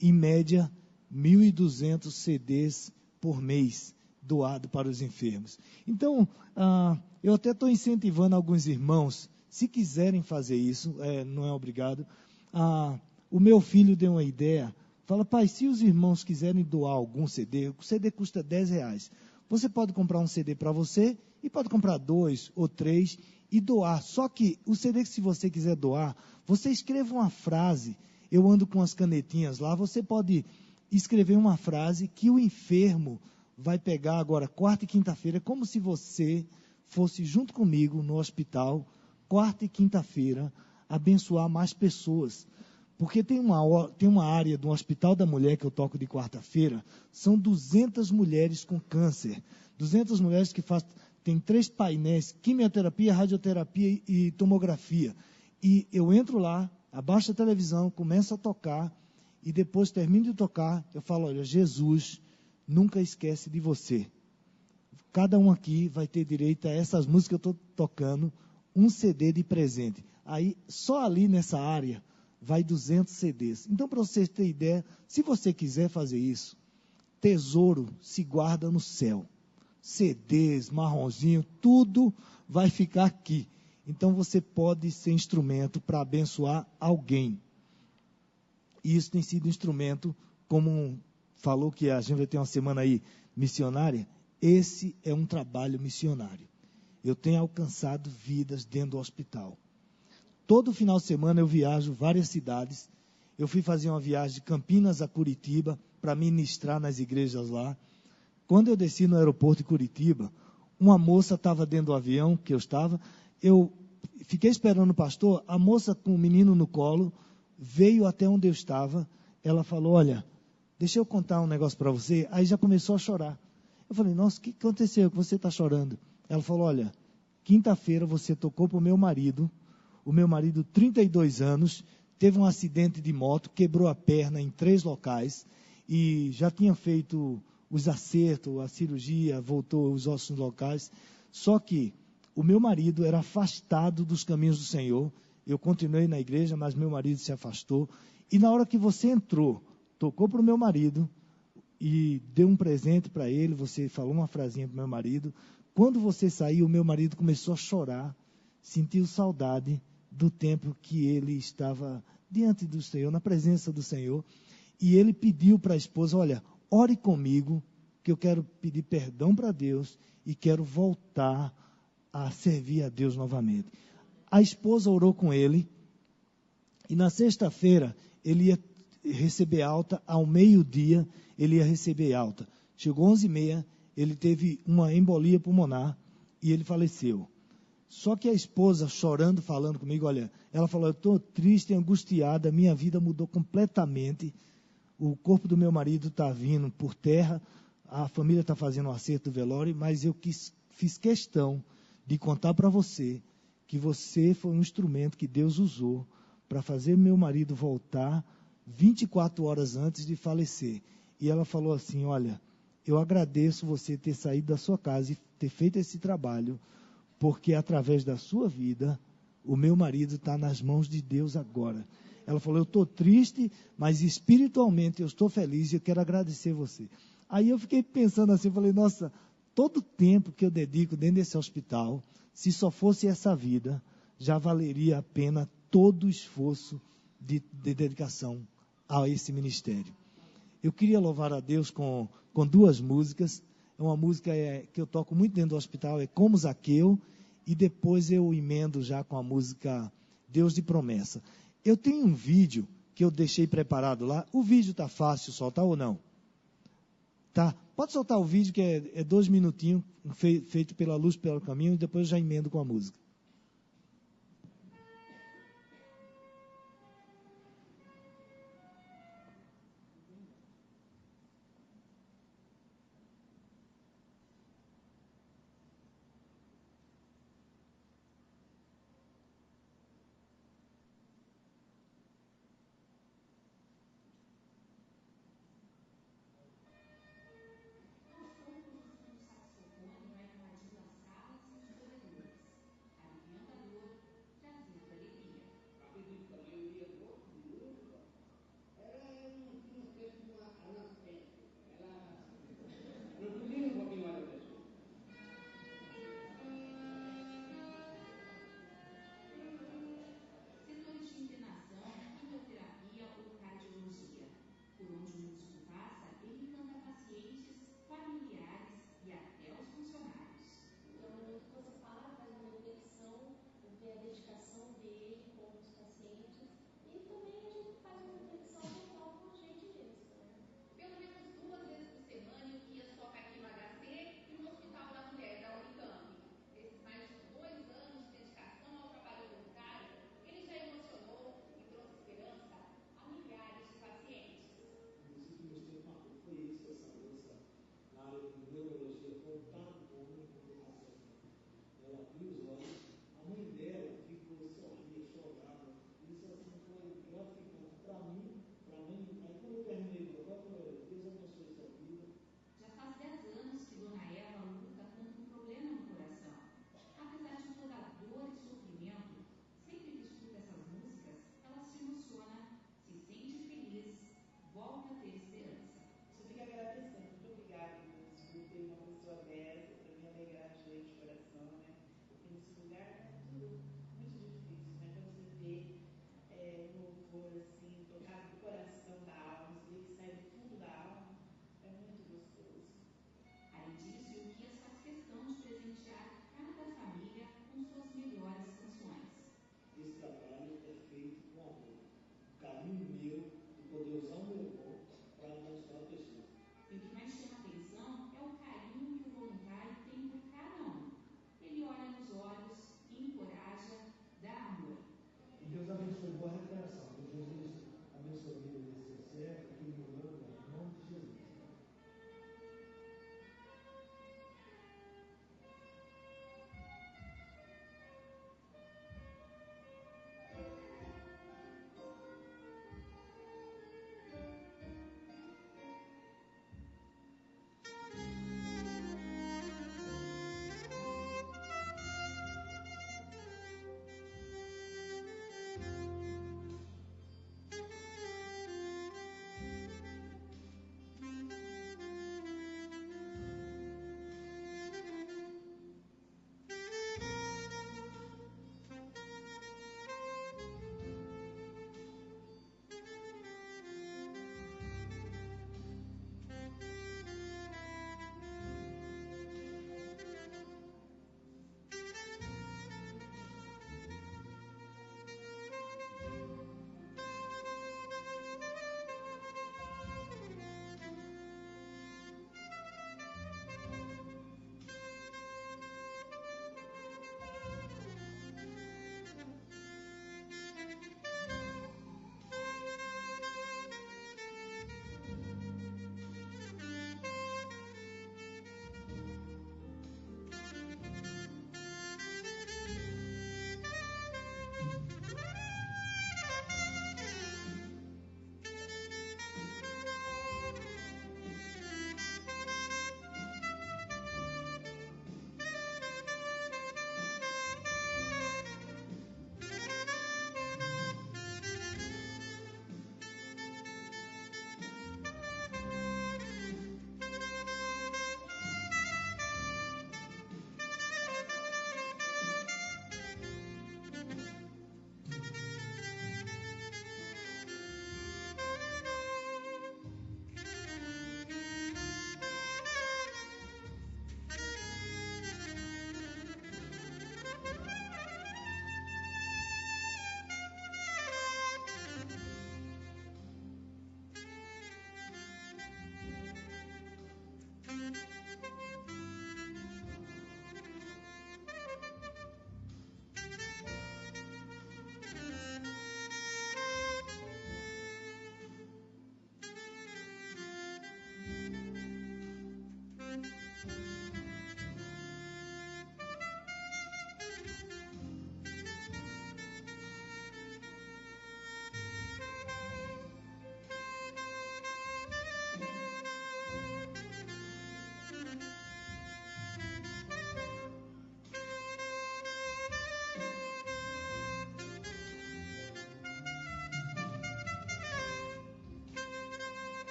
Em média, 1.200 CDs por mês doado para os enfermos. Então, eu até estou incentivando alguns irmãos, se quiserem fazer isso, não é obrigado. O meu filho deu uma ideia, fala, pai, se os irmãos quiserem doar algum CD, o CD custa R$10. Você pode comprar um CD para você e pode comprar 2 ou 3 e doar. Só que o CD, se você quiser doar, você escreva uma frase. Eu ando com as canetinhas lá, você pode escrever uma frase que o enfermo vai pegar agora, quarta e quinta-feira, como se você fosse junto comigo no hospital, quarta e quinta-feira, abençoar mais pessoas. Porque tem uma área do Hospital da Mulher que eu toco de quarta-feira, são 200 mulheres com câncer. 200 mulheres que tem 3 painéis, quimioterapia, radioterapia e tomografia. E eu entro lá, abaixo a televisão, começo a tocar, e depois termino de tocar, eu falo, olha, Jesus nunca esquece de você. Cada um aqui vai ter direito a essas músicas que eu estou tocando, um CD de presente. Aí, só ali nessa área, vai 200 CDs. Então, para você ter ideia, se você quiser fazer isso, tesouro se guarda no céu. CDs, marronzinho, tudo vai ficar aqui. Então, você pode ser instrumento para abençoar alguém. E isso tem sido instrumento, como falou que a gente vai ter uma semana aí missionária, esse é um trabalho missionário. Eu tenho alcançado vidas dentro do hospital. Todo final de semana eu viajo várias cidades. Eu fui fazer uma viagem de Campinas a Curitiba para ministrar nas igrejas lá. Quando eu desci no aeroporto de Curitiba, uma moça estava dentro do avião que eu estava. Eu fiquei esperando o pastor. A moça com o menino no colo veio até onde eu estava. Ela falou, olha, deixa eu contar um negócio para você. Aí já começou a chorar. Eu falei, nossa, o que aconteceu que você está chorando? Ela falou, olha, quinta-feira você tocou para o meu marido. O meu marido, 32 anos, teve um acidente de moto, quebrou a perna em 3 locais e já tinha feito os acertos, a cirurgia, voltou os ossos locais. Só que o meu marido era afastado dos caminhos do Senhor. Eu continuei na igreja, mas meu marido se afastou. E na hora que você entrou, tocou para o meu marido e deu um presente para ele, você falou uma frasinha para o meu marido. Quando você saiu, o meu marido começou a chorar, sentiu saudade do tempo que ele estava diante do Senhor, na presença do Senhor. E ele pediu para a esposa, olha, ore comigo, que eu quero pedir perdão para Deus e quero voltar a servir a Deus novamente. A esposa orou com ele e na sexta-feira ele ia receber alta, ao meio-dia ele ia receber alta. Chegou 11h30, ele teve uma embolia pulmonar e ele faleceu. Só que a esposa, chorando, falando comigo, olha, ela falou, eu estou triste, angustiada, minha vida mudou completamente, o corpo do meu marido está vindo por terra, a família está fazendo um acerto do velório, mas eu fiz questão de contar para você que você foi um instrumento que Deus usou para fazer meu marido voltar 24 horas antes de falecer. E ela falou assim, olha, eu agradeço você ter saído da sua casa e ter feito esse trabalho, porque através da sua vida, o meu marido está nas mãos de Deus agora. Ela falou, eu estou triste, mas espiritualmente eu estou feliz e eu quero agradecer você. Aí eu fiquei pensando assim, falei, nossa, todo o tempo que eu dedico dentro desse hospital, se só fosse essa vida, já valeria a pena todo o esforço de dedicação a esse ministério. Eu queria louvar a Deus com 2 músicas. É uma música que eu toco muito dentro do hospital, é Como Zaqueu, e depois eu emendo já com a música Deus de Promessa. Eu tenho um vídeo que eu deixei preparado lá. O vídeo está fácil soltar ou não? Tá? Pode soltar o vídeo que é 2 minutinhos, feito pela Luz pelo Caminho, e depois eu já emendo com a música.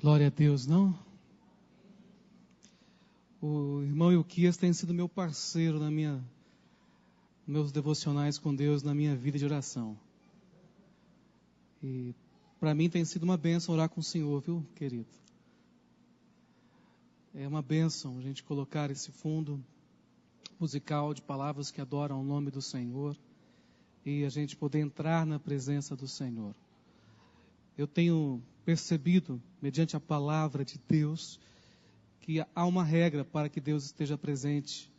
Glória a Deus, não? O irmão Ilquias tem sido meu parceiro meus devocionais com Deus, na minha vida de oração. E para mim tem sido uma bênção orar com o Senhor, viu, querido? É uma bênção a gente colocar esse fundo musical de palavras que adoram o nome do Senhor e a gente poder entrar na presença do Senhor. Eu tenho percebido, mediante a palavra de Deus, que há uma regra para que Deus esteja presente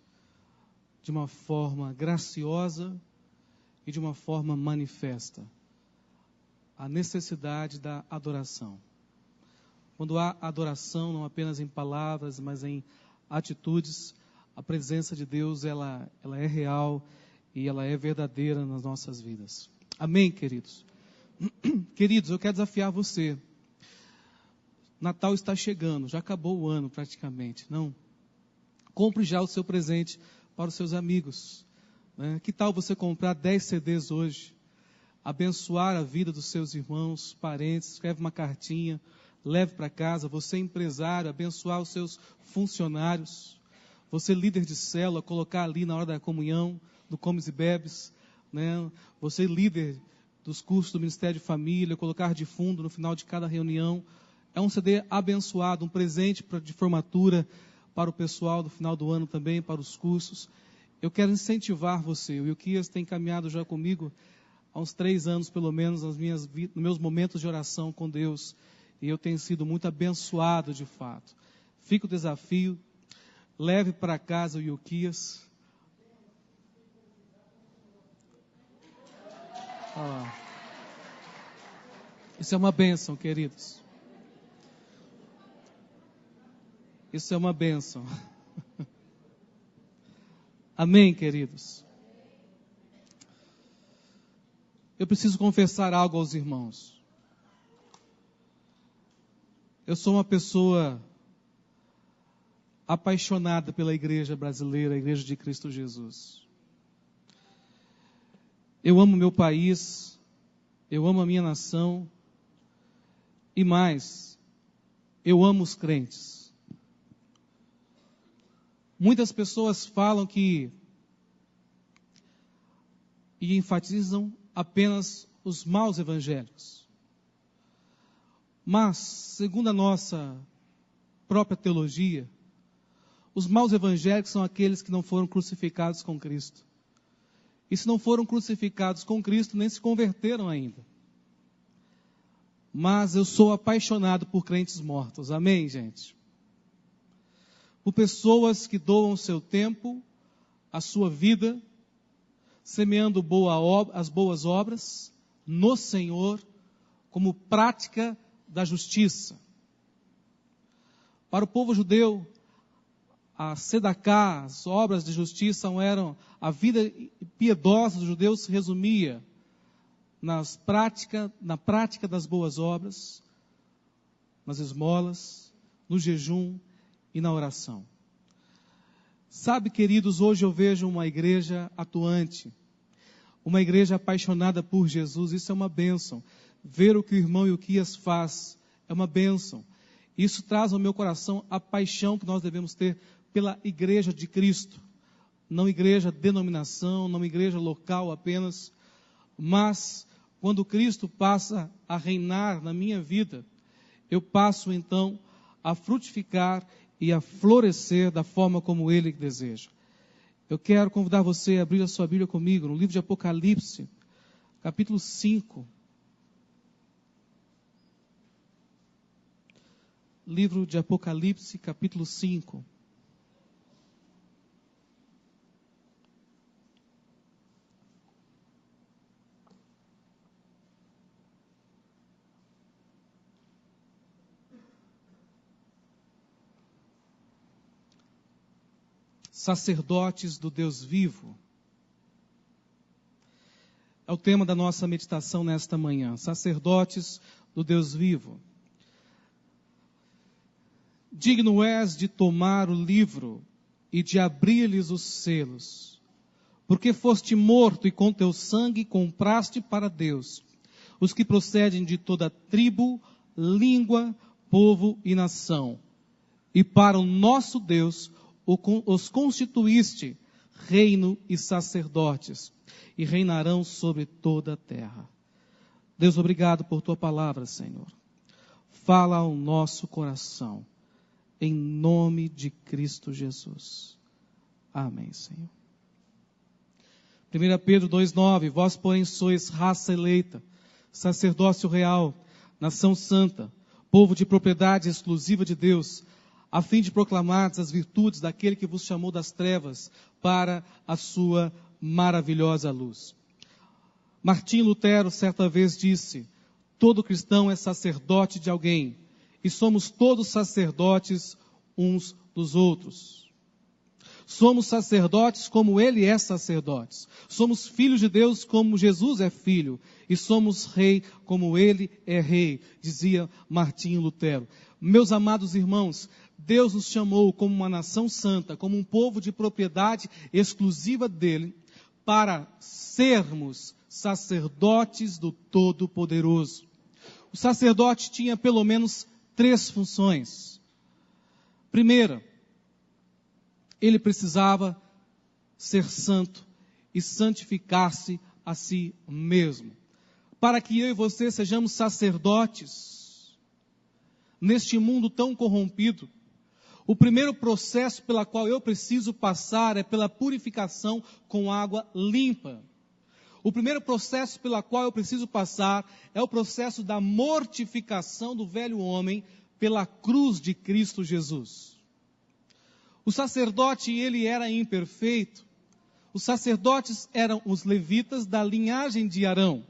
de uma forma graciosa e de uma forma manifesta. A necessidade da adoração. Quando há adoração, não apenas em palavras, mas em atitudes, a presença de Deus ela é real e ela é verdadeira nas nossas vidas. Amém, queridos? Queridos, eu quero desafiar você. Natal está chegando, já acabou o ano praticamente, não? Compre já o seu presente para os seus amigos. Né? Que tal você comprar 10 CDs hoje? Abençoar a vida dos seus irmãos, parentes, escreve uma cartinha, leve para casa. Você empresário, abençoar os seus funcionários. Você líder de célula, colocar ali na hora da comunhão, do Comes e Bebes. Né? Você líder dos cursos do Ministério de Família, colocar de fundo no final de cada reunião. É um CD abençoado, um presente de formatura para o pessoal do final do ano também, para os cursos. Eu quero incentivar você. O Ilquias tem caminhado já comigo há uns 3 anos, pelo menos, nos meus momentos de oração com Deus. E eu tenho sido muito abençoado, de fato. Fica o desafio. Leve para casa o Ilquias. Isso é uma bênção, queridos. Isso é uma bênção. Amém, queridos? Eu preciso confessar algo aos irmãos. Eu sou uma pessoa apaixonada pela igreja brasileira, a igreja de Cristo Jesus. Eu amo meu país, eu amo a minha nação, e mais, eu amo os crentes. Muitas pessoas falam e enfatizam apenas os maus evangélicos. Mas, segundo a nossa própria teologia, os maus evangélicos são aqueles que não foram crucificados com Cristo. E se não foram crucificados com Cristo, nem se converteram ainda. Mas eu sou apaixonado por crentes mortos. Amém, gente? Por pessoas que doam o seu tempo, a sua vida, semeando as boas obras no Senhor, como prática da justiça. Para o povo judeu, a Sedaká, as obras de justiça eram, a vida piedosa dos judeus se resumia na prática das boas obras, nas esmolas, no jejum e na oração. Sabe, queridos, hoje eu vejo uma igreja atuante, uma igreja apaixonada por Jesus. Isso é uma bênção. Ver o que o irmão Ilquias faz é uma bênção. Isso traz ao meu coração a paixão que nós devemos ter pela igreja de Cristo. Não igreja denominação, não igreja local apenas, mas quando Cristo passa a reinar na minha vida, eu passo então a frutificar e a florescer da forma como Ele deseja. Eu quero convidar você a abrir a sua Bíblia comigo no livro de Apocalipse, capítulo 5. Livro de Apocalipse, capítulo 5. Sacerdotes do Deus vivo. É o tema da nossa meditação nesta manhã. Sacerdotes do Deus vivo. Digno és de tomar o livro e de abrir-lhes os selos, porque foste morto e com teu sangue compraste para Deus os que procedem de toda tribo, língua, povo e nação. E para o nosso Deus os constituíste reino e sacerdotes, e reinarão sobre toda a terra. Deus, obrigado por tua palavra, Senhor. Fala ao nosso coração, em nome de Cristo Jesus. Amém, Senhor. 1 Pedro 2,9: Vós, porém, sois raça eleita, sacerdócio real, nação santa, povo de propriedade exclusiva de Deus, a fim de proclamar as virtudes daquele que vos chamou das trevas para a sua maravilhosa luz. Martim Lutero certa vez disse: todo cristão é sacerdote de alguém, e somos todos sacerdotes uns dos outros. Somos sacerdotes como Ele é sacerdote. Somos filhos de Deus como Jesus é filho. E somos rei como Ele é rei, dizia Martim Lutero. Meus amados irmãos, Deus nos chamou como uma nação santa, como um povo de propriedade exclusiva dEle, para sermos sacerdotes do Todo-Poderoso. O sacerdote tinha pelo menos 3 funções. Primeira, ele precisava ser santo e santificar-se a si mesmo. Para que eu e você sejamos sacerdotes neste mundo tão corrompido, o primeiro processo pela qual eu preciso passar é pela purificação com água limpa. O primeiro processo pela qual eu preciso passar é o processo da mortificação do velho homem pela cruz de Cristo Jesus. O sacerdote, ele era imperfeito. Os sacerdotes eram os levitas da linhagem de Arão.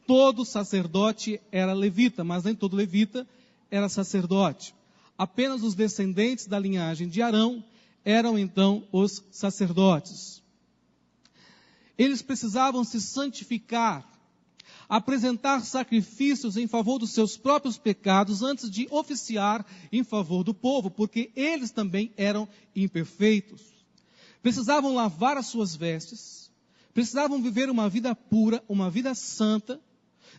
Todo sacerdote era levita, mas nem todo levita era sacerdote. Apenas os descendentes da linhagem de Arão eram então os sacerdotes. Eles precisavam se santificar, apresentar sacrifícios em favor dos seus próprios pecados antes de oficiar em favor do povo, porque eles também eram imperfeitos. Precisavam lavar as suas vestes, precisavam viver uma vida pura, uma vida santa,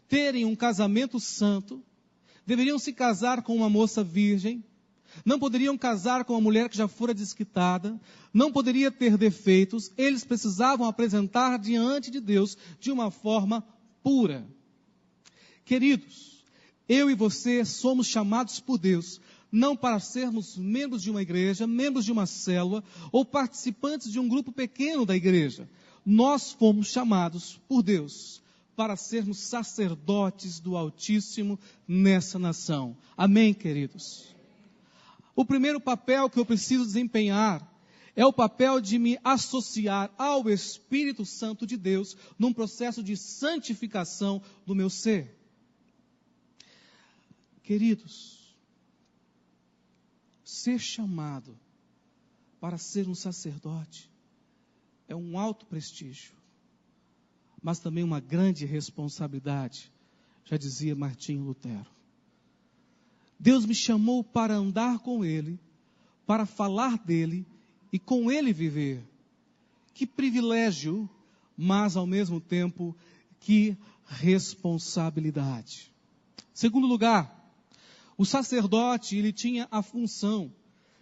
terem um casamento santo, deveriam se casar com uma moça virgem, não poderiam casar com uma mulher que já fora desquitada, não poderia ter defeitos, eles precisavam apresentar diante de Deus de uma forma pura. Queridos, eu e você somos chamados por Deus, não para sermos membros de uma igreja, membros de uma célula, ou participantes de um grupo pequeno da igreja. Nós fomos chamados por Deus para sermos sacerdotes do Altíssimo nessa nação. Amém, queridos? O primeiro papel que eu preciso desempenhar é o papel de me associar ao Espírito Santo de Deus num processo de santificação do meu ser. Queridos, ser chamado para ser um sacerdote é um alto prestígio, mas também uma grande responsabilidade, já dizia Martinho Lutero. Deus me chamou para andar com Ele, para falar dEle e com Ele viver. Que privilégio, mas ao mesmo tempo, que responsabilidade. Segundo lugar, o sacerdote, ele tinha a função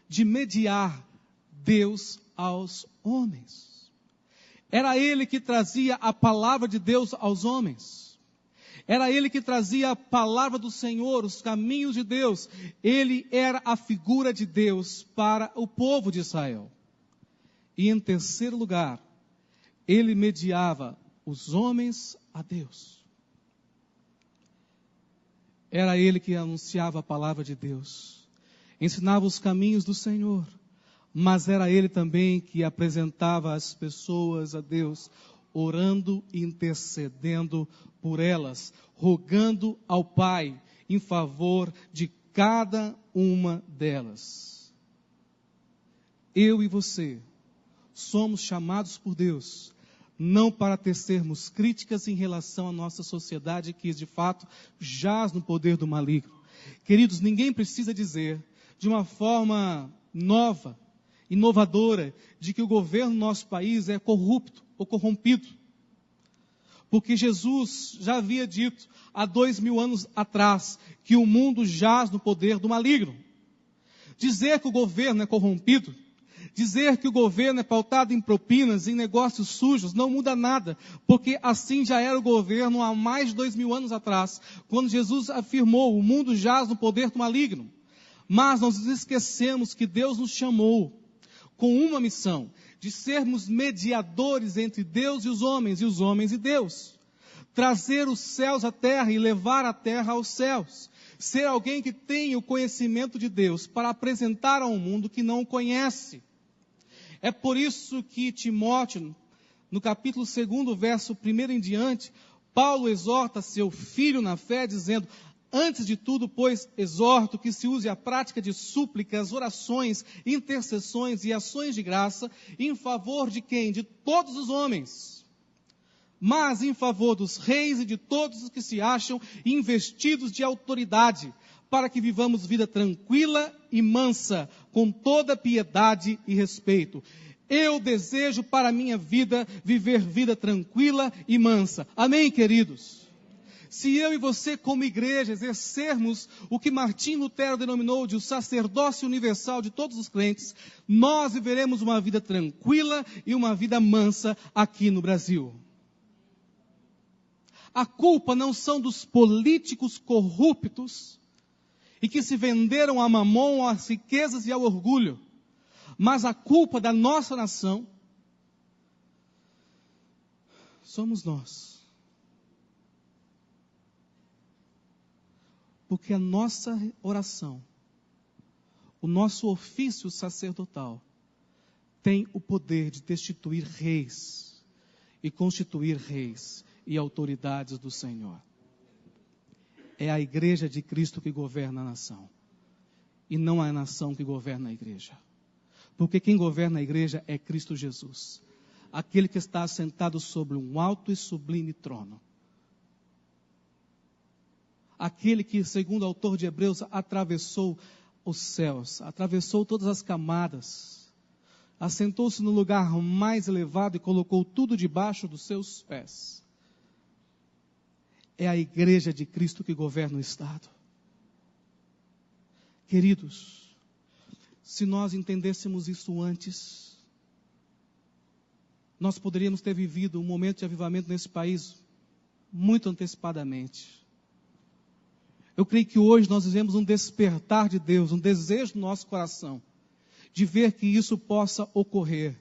de mediar Deus aos homens. Era ele que trazia a palavra de Deus aos homens. Era ele que trazia a palavra do Senhor, os caminhos de Deus. Ele era a figura de Deus para o povo de Israel. E em terceiro lugar, ele mediava os homens a Deus. Era ele que anunciava a palavra de Deus, ensinava os caminhos do Senhor, mas era ele também que apresentava as pessoas a Deus, orando e intercedendo por elas, rogando ao Pai em favor de cada uma delas. Eu e você somos chamados por Deus, não para tecermos críticas em relação à nossa sociedade, que de fato jaz no poder do maligno. Queridos, ninguém precisa dizer de uma forma nova, inovadora, de que o governo do nosso país é corrupto ou corrompido. Porque Jesus já havia dito há 2000 anos atrás que o mundo jaz no poder do maligno. Dizer que o governo é corrompido, dizer que o governo é pautado em propinas, em negócios sujos, não muda nada, porque assim já era o governo há mais de 2000 anos atrás, quando Jesus afirmou: o mundo jaz no poder do maligno. Mas nós nos esquecemos que Deus nos chamou com uma missão, de sermos mediadores entre Deus e os homens e Deus. Trazer os céus à terra e levar a terra aos céus. Ser alguém que tem o conhecimento de Deus para apresentar ao mundo que não o conhece. É por isso que Timóteo, no capítulo 2, verso 1 em diante, Paulo exorta seu filho na fé, dizendo: antes de tudo, pois, exorto que se use a prática de súplicas, orações, intercessões e ações de graça, em favor de quem? De todos os homens, mas em favor dos reis e de todos os que se acham investidos de autoridade, para que vivamos vida tranquila e mansa, com toda piedade e respeito. Eu desejo para a minha vida viver vida tranquila e mansa. Amém, queridos? Se eu e você, como igreja, exercermos o que Martinho Lutero denominou de o sacerdócio universal de todos os crentes, nós viveremos uma vida tranquila e uma vida mansa aqui no Brasil. A culpa não são dos políticos corruptos e que se venderam a mamon, às riquezas e ao orgulho, mas a culpa da nossa nação somos nós. Porque a nossa oração, o nosso ofício sacerdotal, tem o poder de destituir reis e constituir reis e autoridades do Senhor. É a igreja de Cristo que governa a nação. E não a nação que governa a igreja. Porque quem governa a igreja é Cristo Jesus. Aquele que está assentado sobre um alto e sublime trono. Aquele que, segundo o autor de Hebreus, atravessou os céus, atravessou todas as camadas, assentou-se no lugar mais elevado e colocou tudo debaixo dos seus pés. É a igreja de Cristo que governa o Estado. Queridos, se nós entendêssemos isso antes, nós poderíamos ter vivido um momento de avivamento nesse país muito antecipadamente. Eu creio que hoje nós vivemos um despertar de Deus, um desejo no nosso coração, de ver que isso possa ocorrer.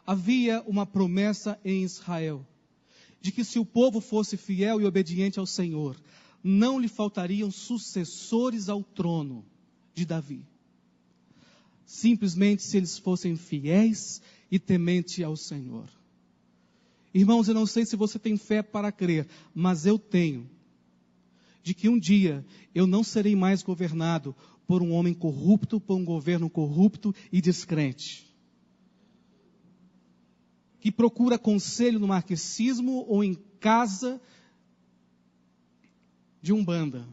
Havia uma promessa em Israel, de que se o povo fosse fiel e obediente ao Senhor, não lhe faltariam sucessores ao trono de Davi. Simplesmente se eles fossem fiéis e tementes ao Senhor. Irmãos, eu não sei se você tem fé para crer, mas eu tenho. De que um dia eu não serei mais governado por um homem corrupto, por um governo corrupto e descrente. Que procura conselho no marxismo ou em casa de umbanda.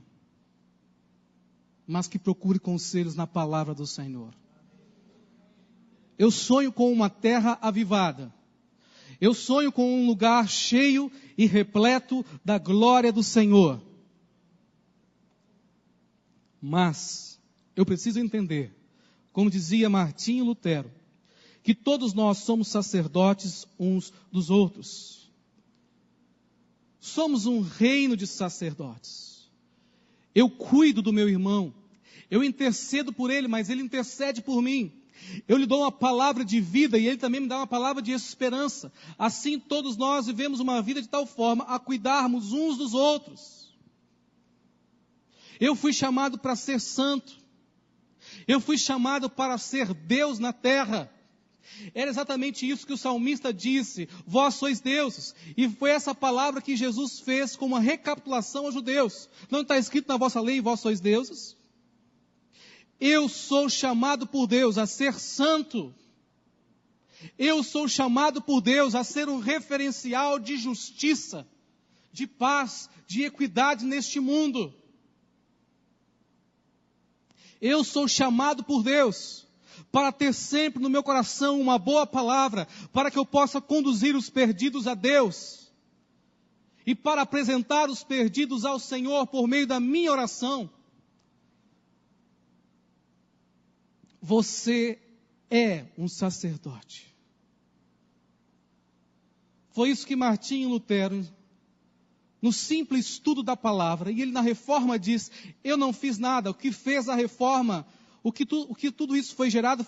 Mas que procure conselhos na palavra do Senhor. Eu sonho com uma terra avivada. Eu sonho com um lugar cheio e repleto da glória do Senhor. Mas eu preciso entender, como dizia Martinho Lutero, que todos nós somos sacerdotes uns dos outros. Somos um reino de sacerdotes. Eu cuido do meu irmão, eu intercedo por ele, mas ele intercede por mim. Eu lhe dou uma palavra de vida e ele também me dá uma palavra de esperança. Assim todos nós vivemos uma vida de tal forma a cuidarmos uns dos outros. Eu fui chamado para ser santo. Eu fui chamado para ser Deus na terra. Era exatamente isso que o salmista disse: vós sois deuses. E foi essa palavra que Jesus fez como uma recapitulação aos judeus. Não está escrito na vossa lei, vós sois deuses? Eu sou chamado por Deus a ser santo. Eu sou chamado por Deus a ser um referencial de justiça, de paz, de equidade neste mundo. Eu sou chamado por Deus para ter sempre no meu coração uma boa palavra, para que eu possa conduzir os perdidos a Deus e para apresentar os perdidos ao Senhor por meio da minha oração. Você é um sacerdote. Foi isso que Martinho Lutero, no simples estudo da palavra, e ele na reforma diz: eu não fiz nada, o que fez a reforma, o que tudo isso foi gerado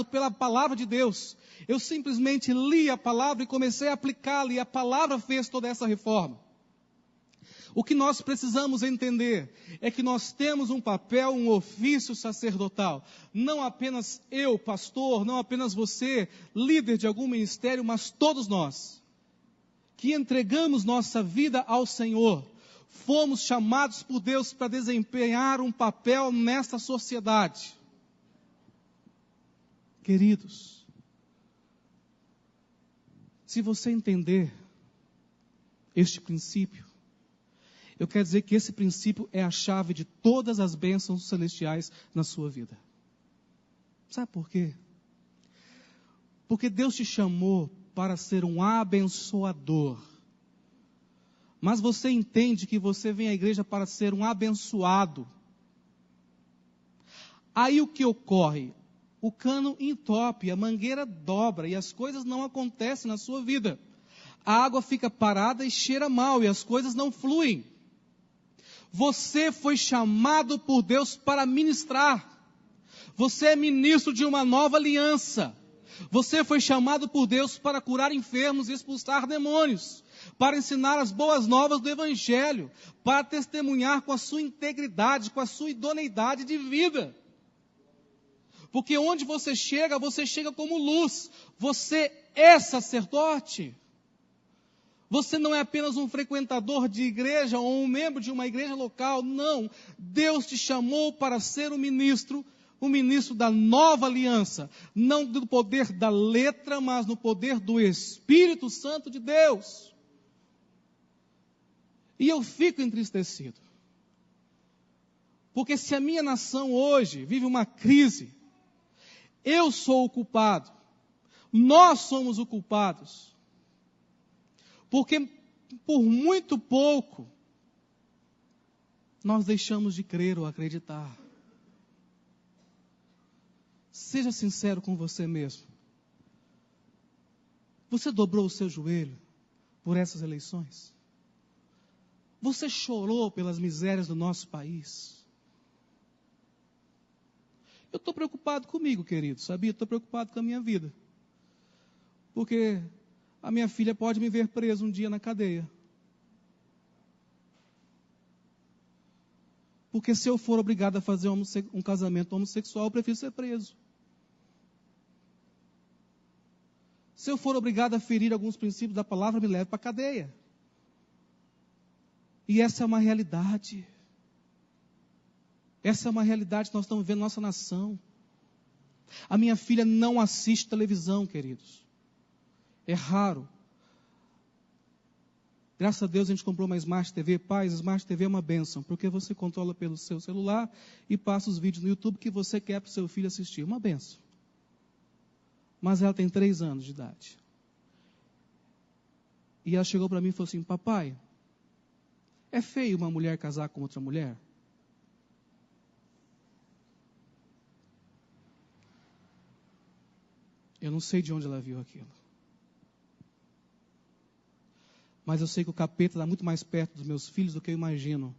pela palavra de Deus. Eu simplesmente li a palavra e comecei a aplicá-la, e a palavra fez toda essa reforma. O que nós precisamos entender é que nós temos um papel, um ofício sacerdotal. Não apenas eu, pastor, não apenas você, líder de algum ministério, mas todos nós, que entregamos nossa vida ao Senhor, fomos chamados por Deus para desempenhar um papel nesta sociedade. Queridos, se você entender este princípio, eu quero dizer que esse princípio é a chave de todas as bênçãos celestiais na sua vida. Sabe por quê? Porque Deus te chamou para ser um abençoador. Mas você entende que você vem à igreja para ser um abençoado. Aí o que ocorre? O cano entope, a mangueira dobra e as coisas não acontecem na sua vida. A água fica parada e cheira mal e as coisas não fluem. Você foi chamado por Deus para ministrar. Você é ministro de uma nova aliança. Você foi chamado por Deus para curar enfermos e expulsar demônios, para ensinar as boas novas do Evangelho, para testemunhar com a sua integridade, com a sua idoneidade de vida. Porque onde você chega como luz. Você é sacerdote. Você não é apenas um frequentador de igreja ou um membro de uma igreja local. Não. Deus te chamou para ser um ministro da nova aliança. Não do poder da letra, mas no poder do Espírito Santo de Deus. E eu fico entristecido. Porque se a minha nação hoje vive uma crise, eu sou o culpado. Nós somos os culpados. Porque por muito pouco nós deixamos de crer ou acreditar. Seja sincero com você mesmo. Você dobrou o seu joelho por essas eleições? Você chorou pelas misérias do nosso país? Eu estou preocupado comigo, querido, sabia? Estou preocupado com a minha vida. Porque a minha filha pode me ver preso um dia na cadeia. Porque se eu for obrigado a fazer um casamento homossexual, eu prefiro ser preso. Se eu for obrigado a ferir alguns princípios da palavra, me leve para a cadeia. E essa é uma realidade. Essa é uma realidade que nós estamos vivendo na nossa nação. A minha filha não assiste televisão, queridos. É raro. Graças a Deus a gente comprou uma Smart TV. Pais, Smart TV é uma bênção, porque você controla pelo seu celular e passa os vídeos no YouTube que você quer para o seu filho assistir. Uma bênção. Mas ela tem 3 anos de idade. E ela chegou para mim e falou assim: papai, é feio uma mulher casar com outra mulher? Eu não sei de onde ela viu aquilo. Mas eu sei que o capeta está muito mais perto dos meus filhos do que eu imagino.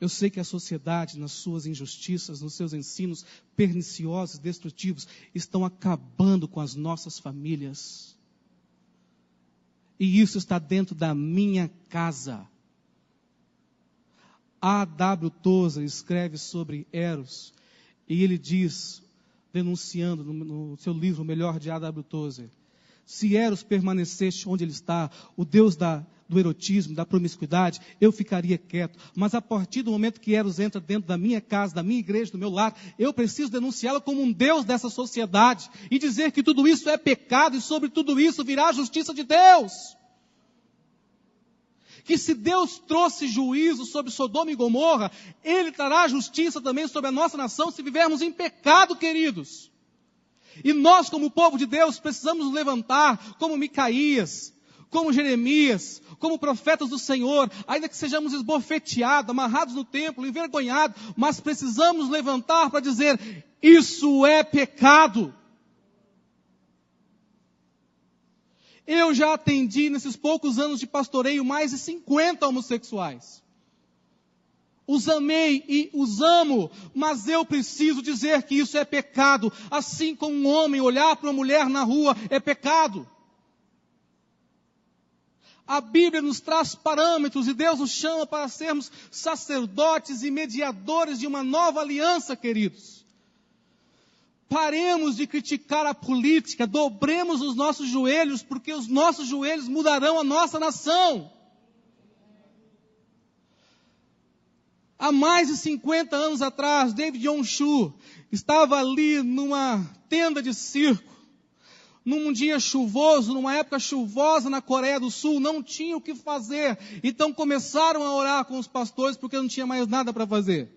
Eu sei que a sociedade, nas suas injustiças, nos seus ensinos perniciosos, destrutivos, estão acabando com as nossas famílias. E isso está dentro da minha casa. A.W. Tozer escreve sobre Eros, e ele diz, denunciando no seu livro O Melhor de A.W. Tozer: se Eros permanecesse onde ele está, o Deus do erotismo, da promiscuidade, eu ficaria quieto. Mas a partir do momento que Eros entra dentro da minha casa, da minha igreja, do meu lar, eu preciso denunciá-lo como um Deus dessa sociedade e dizer que tudo isso é pecado e sobre tudo isso virá a justiça de Deus. Que se Deus trouxe juízo sobre Sodoma e Gomorra, Ele trará justiça também sobre a nossa nação se vivermos em pecado, queridos. E nós, como povo de Deus, precisamos nos levantar como Micaías, como Jeremias, como profetas do Senhor, ainda que sejamos esbofeteados, amarrados no templo, envergonhados, mas precisamos levantar para dizer: isso é pecado. Eu já atendi nesses poucos anos de pastoreio mais de 50 homossexuais. Os amei e os amo, mas eu preciso dizer que isso é pecado. Assim como um homem olhar para uma mulher na rua é pecado. A Bíblia nos traz parâmetros e Deus nos chama para sermos sacerdotes e mediadores de uma nova aliança, queridos. Paremos de criticar a política, dobremos os nossos joelhos, porque os nossos joelhos mudarão a nossa nação. Há mais de 50 anos atrás, David Yong-Shu estava ali numa tenda de circo, num dia chuvoso, numa época chuvosa na Coreia do Sul, não tinha o que fazer. Então começaram a orar com os pastores, porque não tinha mais nada para fazer.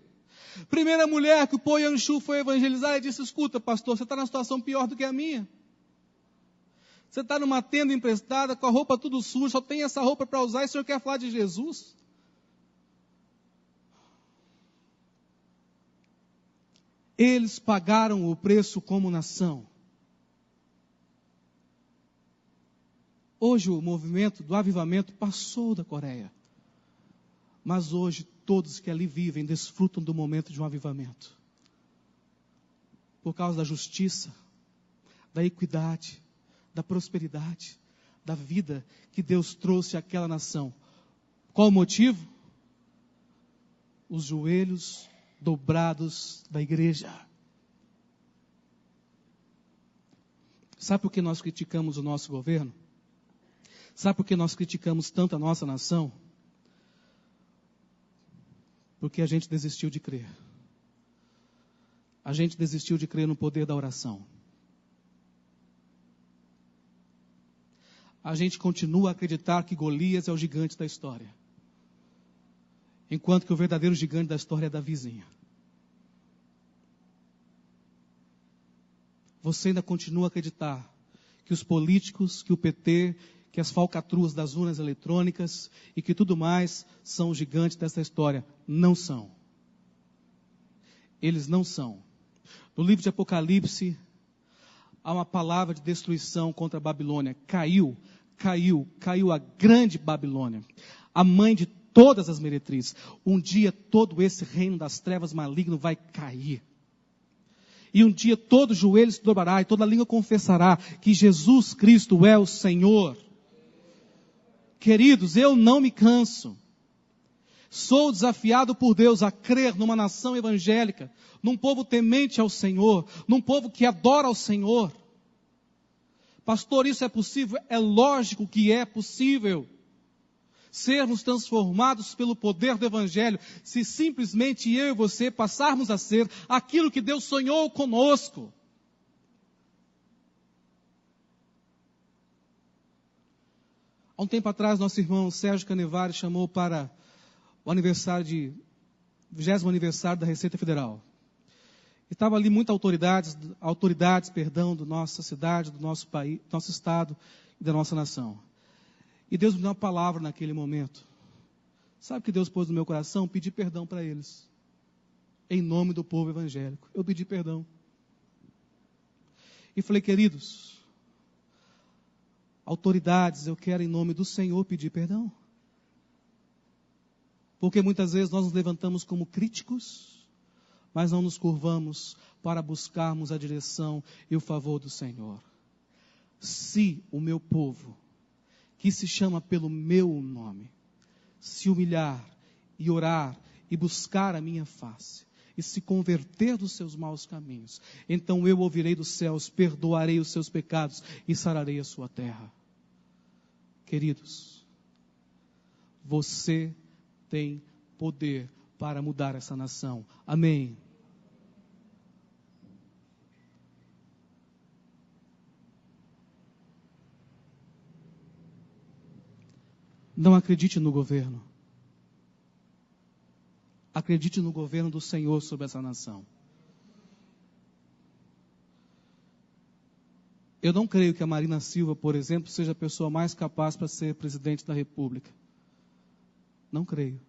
Primeira mulher que o Po Yang-Shu foi evangelizar e disse: escuta, pastor, você está numa situação pior do que a minha. Você está numa tenda emprestada, com a roupa tudo suja, só tem essa roupa para usar e o senhor quer falar de Jesus? Eles pagaram o preço como nação. Hoje o movimento do avivamento passou da Coreia. Mas hoje todos que ali vivem desfrutam do momento de um avivamento. Por causa da justiça, da equidade, da prosperidade, da vida que Deus trouxe àquela nação. Qual o motivo? Os joelhos dobrados da igreja. Sabe por que nós criticamos o nosso governo? Sabe por que nós criticamos tanto a nossa nação? Porque a gente desistiu de crer. A gente desistiu de crer no poder da oração. A gente continua a acreditar que Golias é o gigante da história. Enquanto que o verdadeiro gigante da história é da vizinha. Você ainda continua a acreditar que os políticos, que o PT, que as falcatruas das urnas eletrônicas e que tudo mais são os gigantes dessa história. Não são. Eles não são. No livro de Apocalipse, há uma palavra de destruição contra a Babilônia. Caiu a grande Babilônia, a mãe de todas as meretrizes. Um dia todo esse reino das trevas maligno vai cair. E um dia todo joelho se dobrará e toda língua confessará que Jesus Cristo é o Senhor. Queridos, eu não me canso. Sou desafiado por Deus a crer numa nação evangélica, num povo temente ao Senhor, num povo que adora ao Senhor. Pastor, isso é possível? É lógico que é possível. Sermos transformados pelo poder do Evangelho, se simplesmente eu e você passarmos a ser aquilo que Deus sonhou conosco. Há um tempo atrás, nosso irmão Sérgio Canevari chamou para o 20º aniversário da Receita Federal. E estava ali muitas autoridades da nossa cidade, do nosso país, do nosso estado e da nossa nação. E Deus me deu uma palavra naquele momento. Sabe o que Deus pôs no meu coração? Pedir perdão para eles. Em nome do povo evangélico. Eu pedi perdão. E falei, queridos, autoridades, eu quero em nome do Senhor pedir perdão. Porque muitas vezes nós nos levantamos como críticos, mas não nos curvamos para buscarmos a direção e o favor do Senhor. Se o meu povo, que se chama pelo meu nome, se humilhar e orar e buscar a minha face, e se converter dos seus maus caminhos, então eu ouvirei dos céus, perdoarei os seus pecados e sararei a sua terra. Queridos, você tem poder para mudar essa nação. Amém. Não acredite no governo. Acredite no governo do Senhor sobre essa nação. Eu não creio que a Marina Silva, por exemplo, seja a pessoa mais capaz para ser presidente da República. Não creio.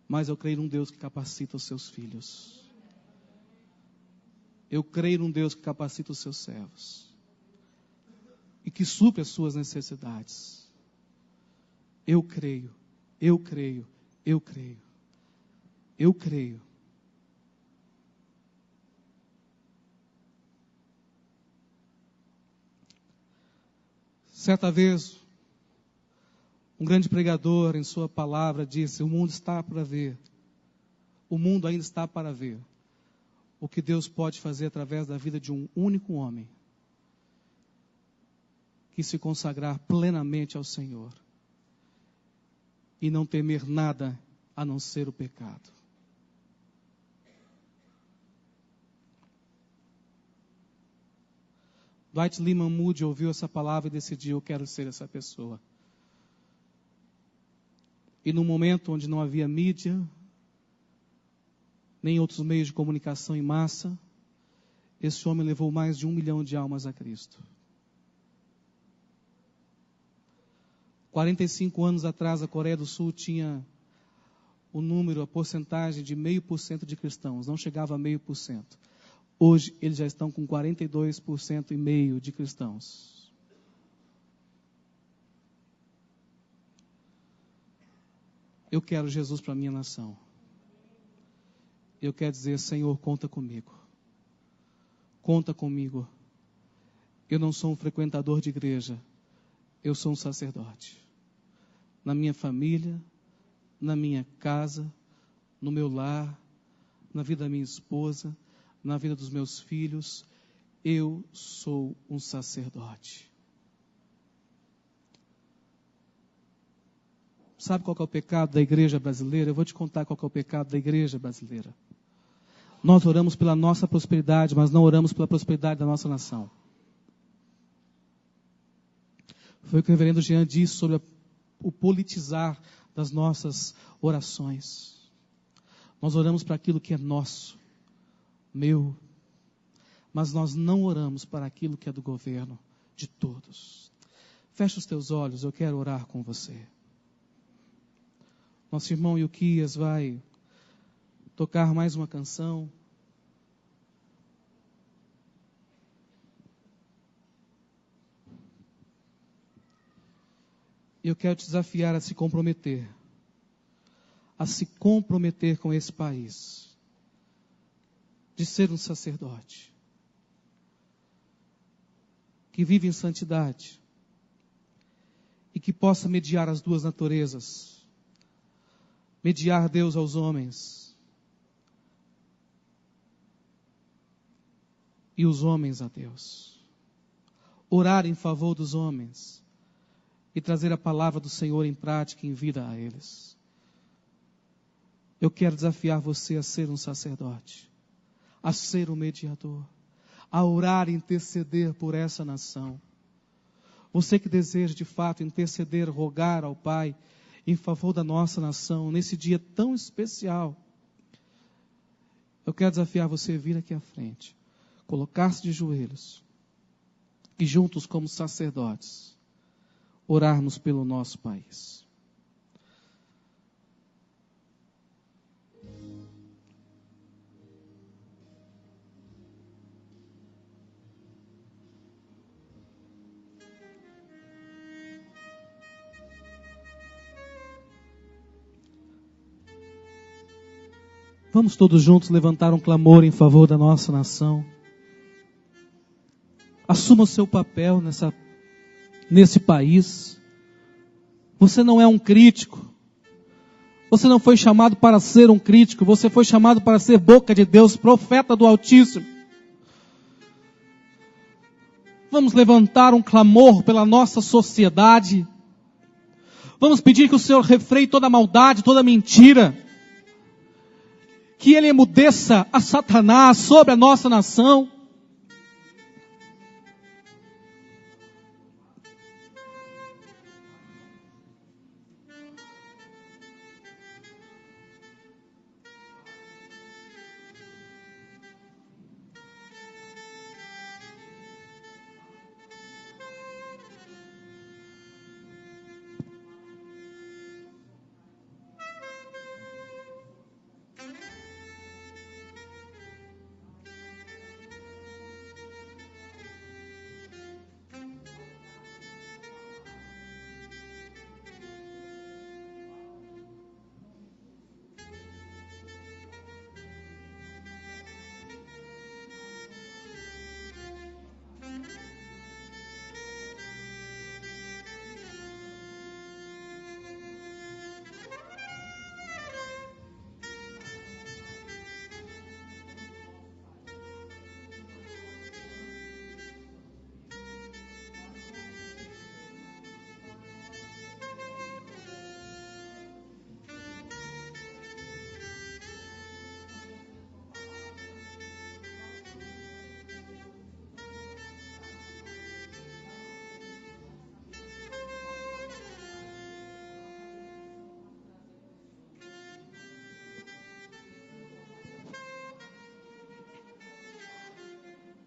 Mas eu creio num Deus que capacita os seus filhos. Eu creio num Deus que capacita os seus servos. E que supre as suas necessidades. Eu creio, eu creio, eu creio. Eu creio. Certa vez, um grande pregador em sua palavra disse, o mundo está para ver, o mundo ainda está para ver o que Deus pode fazer através da vida de um único homem que se consagrar plenamente ao Senhor e não temer nada a não ser o pecado. Dwight Lyman Moody ouviu essa palavra e decidiu, eu quero ser essa pessoa. E num momento onde não havia mídia, nem outros meios de comunicação em massa, esse homem levou mais de 1 milhão de almas a Cristo. 45 anos atrás, a Coreia do Sul tinha a porcentagem de 0,5% de cristãos, não chegava a 0,5%. Hoje, eles já estão com 42,5% de cristãos. Eu quero Jesus para a minha nação. Eu quero dizer, Senhor, conta comigo. Conta comigo. Eu não sou um frequentador de igreja. Eu sou um sacerdote. Na minha família, na minha casa, no meu lar, na vida da minha esposa, na vida dos meus filhos, eu sou um sacerdote. Sabe qual que é o pecado da igreja brasileira? Eu vou te contar qual que é o pecado da igreja brasileira. Nós oramos pela nossa prosperidade, mas não oramos pela prosperidade da nossa nação. Foi o que o reverendo Jean disse sobre o politizar das nossas orações. Nós oramos para aquilo que é nosso, meu, mas nós não oramos para aquilo que é do governo, de todos. Fecha os teus olhos, eu quero orar com você. Nosso irmão Ilquias vai tocar mais uma canção. Eu quero te desafiar a se comprometer com esse país, de ser um sacerdote, que vive em santidade, e que possa mediar as duas naturezas, mediar Deus aos homens, e os homens a Deus, orar em favor dos homens, e trazer a palavra do Senhor em prática e em vida a eles. Eu quero desafiar você a ser um sacerdote, a ser um mediador, a orar e interceder por essa nação. Você que deseja de fato interceder, rogar ao Pai em favor da nossa nação, nesse dia tão especial, eu quero desafiar você a vir aqui à frente, colocar-se de joelhos e juntos como sacerdotes, orarmos pelo nosso país. Vamos todos juntos levantar um clamor em favor da nossa nação. Assuma o seu papel nesse país. Você não é um crítico. Você não foi chamado para ser um crítico. Você foi chamado para ser boca de Deus, profeta do Altíssimo. Vamos levantar um clamor pela nossa sociedade. Vamos pedir que o Senhor refreie toda maldade, toda mentira. Que Ele emudeça a Satanás sobre a nossa nação.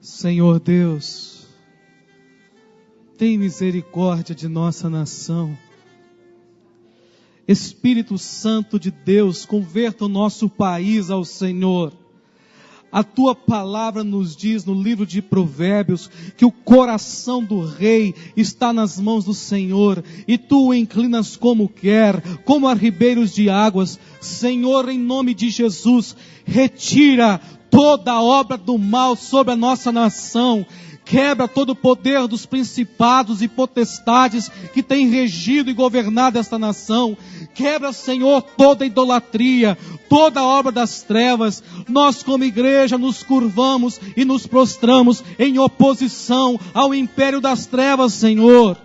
Senhor Deus, tem misericórdia de nossa nação. Espírito Santo de Deus, converta o nosso país ao Senhor. A tua palavra nos diz no livro de Provérbios que o coração do rei está nas mãos do Senhor e tu o inclinas como quer, como a ribeiros de águas. Senhor, em nome de Jesus, retira toda a obra do mal sobre a nossa nação. Quebra todo o poder dos principados e potestades que têm regido e governado esta nação. Quebra, Senhor, toda a idolatria, toda a obra das trevas. Nós, como igreja, nos curvamos e nos prostramos em oposição ao império das trevas, Senhor.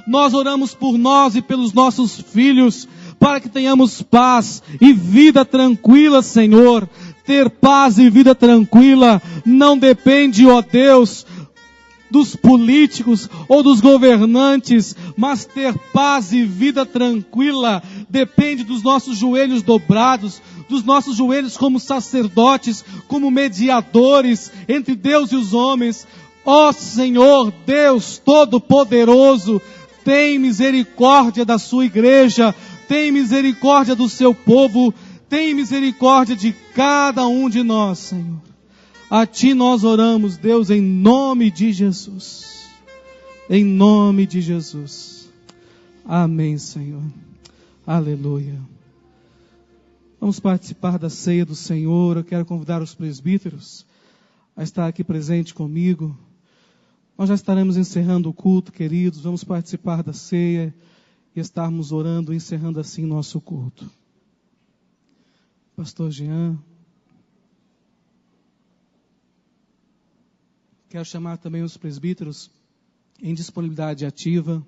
Nós oramos por nós e pelos nossos filhos, para que tenhamos paz e vida tranquila, Senhor. Ter paz e vida tranquila não depende, ó Deus, dos políticos ou dos governantes, mas ter paz e vida tranquila depende dos nossos joelhos dobrados, dos nossos joelhos como sacerdotes, como mediadores entre Deus e os homens. Ó Senhor, Deus Todo-Poderoso, tem misericórdia da sua igreja, tem misericórdia do seu povo, tem misericórdia de cada um de nós, Senhor. A Ti nós oramos, Deus, em nome de Jesus. Em nome de Jesus. Amém, Senhor. Aleluia. Vamos participar da ceia do Senhor. Eu quero convidar os presbíteros a estar aqui presente comigo. Nós já estaremos encerrando o culto, queridos. Vamos participar da ceia e estarmos orando, encerrando assim nosso culto. Pastor Jean. Quero chamar também os presbíteros em disponibilidade ativa.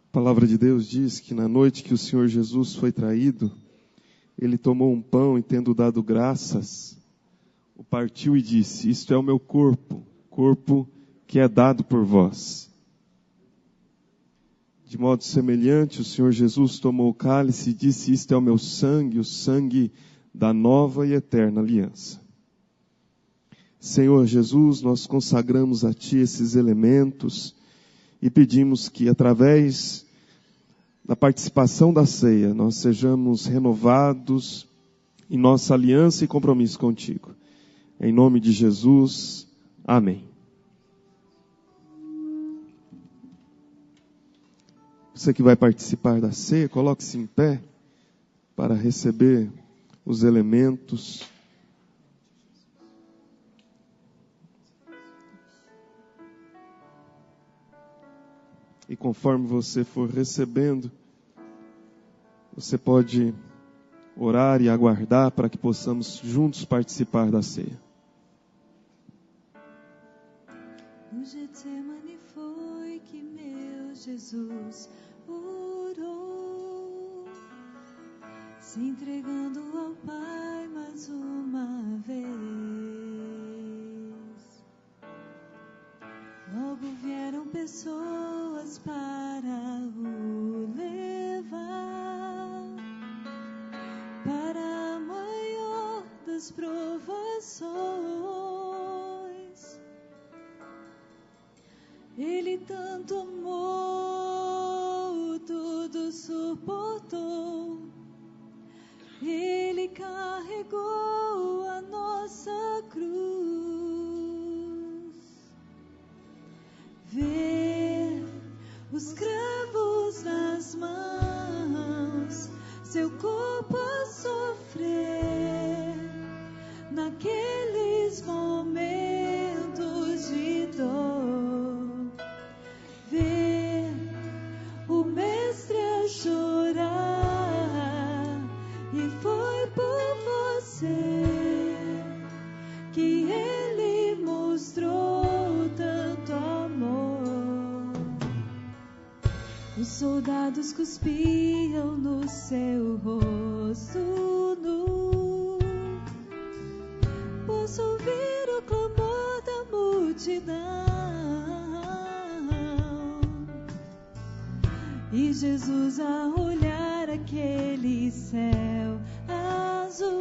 A palavra de Deus diz que na noite que o Senhor Jesus foi traído, Ele tomou um pão e, tendo dado graças, o partiu e disse: isto é o meu corpo, corpo que é dado por vós. De modo semelhante, o Senhor Jesus tomou o cálice e disse: isto é o meu sangue, o sangue da nova e eterna aliança. Senhor Jesus, nós consagramos a Ti esses elementos e pedimos que, através da participação da ceia, nós sejamos renovados em nossa aliança e compromisso contigo. Em nome de Jesus, amém. Você que vai participar da ceia, coloque-se em pé para receber os elementos. E conforme você for recebendo, você pode orar e aguardar para que possamos juntos participar da ceia. No Getsemane foi que meu Jesus orou, se entregando ao Pai mais uma vez. Logo vieram pessoas para o levar para a maior das provações. Ele tanto amou, tudo suportou. Ele carregou a nossa cruz. Ver os cravos nas mãos, seu corpo a sofrer, naqueles momentos de dor. Ver o mestre a chorar, e foi por você que ele mostrou tanto amor. Os soldados cuspiam no seu rosto nu. Posso ouvir o clamor da multidão. E Jesus a olhar aquele céu azul,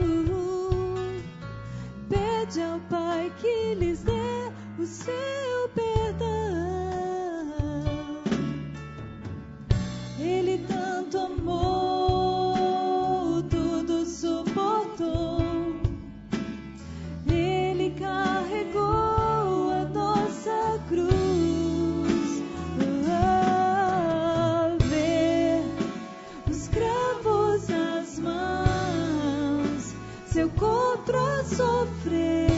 pede ao Pai que lhes dê o seu perdão. Ele tanto amou, tudo suportou. Ele carregou a nossa cruz. Ver os cravos nas mãos, seu corpo a sofrer,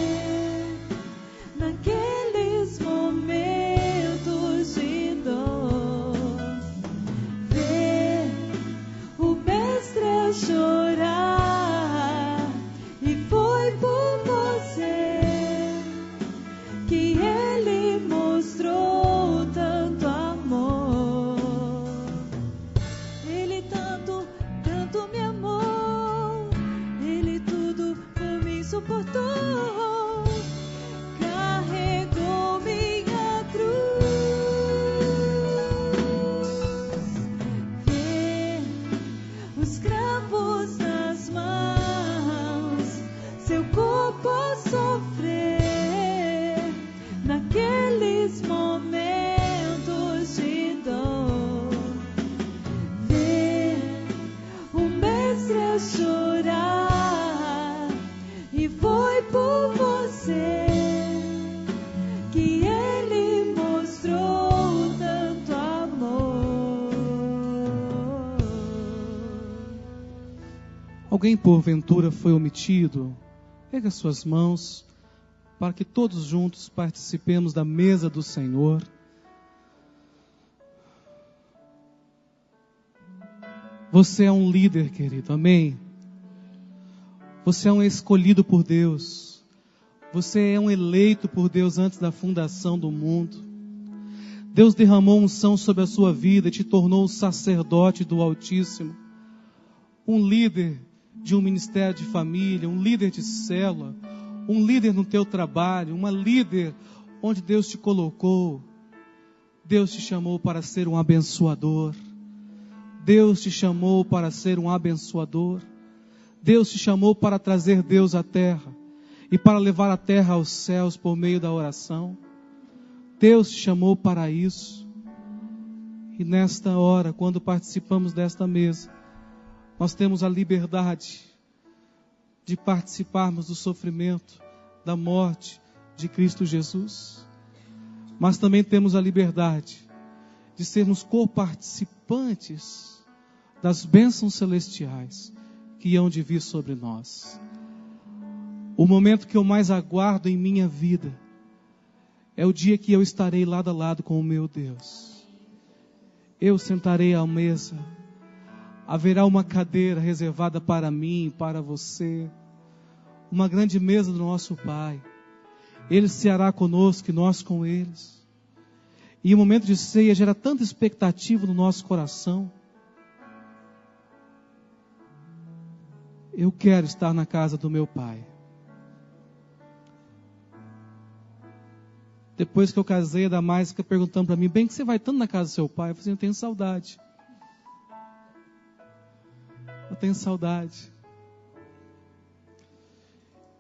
naqueles momentos de dor. Ver alguém porventura foi omitido, pega suas mãos para que todos juntos participemos da mesa do Senhor. Você é um líder, querido, amém? Você é um escolhido por Deus. Você é um eleito por Deus antes da fundação do mundo. Deus derramou unção sobre a sua vida e te tornou sacerdote do Altíssimo. Um líder de um ministério de família, um líder de célula, um líder no teu trabalho, uma líder onde Deus te colocou. Deus te chamou para ser um abençoador. Deus te chamou para ser um abençoador. Deus te chamou para trazer Deus à terra e para levar a terra aos céus por meio da oração. Deus te chamou para isso. E nesta hora, quando participamos desta mesa, nós temos a liberdade de participarmos do sofrimento, da morte de Cristo Jesus. Mas também temos a liberdade de sermos coparticipantes das bênçãos celestiais que hão de vir sobre nós. O momento que eu mais aguardo em minha vida é o dia que eu estarei lado a lado com o meu Deus. Eu sentarei à mesa. Haverá uma cadeira reservada para mim, para você. Uma grande mesa do nosso Pai. Ele ceará conosco e nós com eles. E o momento de ceia gera tanta expectativa no nosso coração. Eu quero estar na casa do meu Pai. Depois que eu casei, a Damares fica perguntando para mim: bem que você vai tanto na casa do seu pai? Eu falei: eu tenho saudade. Eu tenho saudade.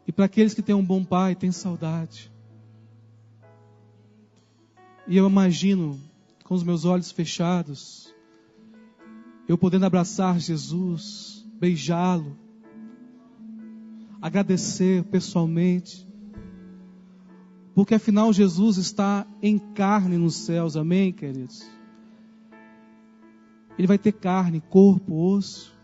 E para aqueles que têm um bom pai, tem saudade. E eu imagino, com os meus olhos fechados, eu podendo abraçar Jesus, beijá-lo, agradecer pessoalmente. Porque afinal Jesus está em carne nos céus, amém, queridos? Ele vai ter carne, corpo, osso.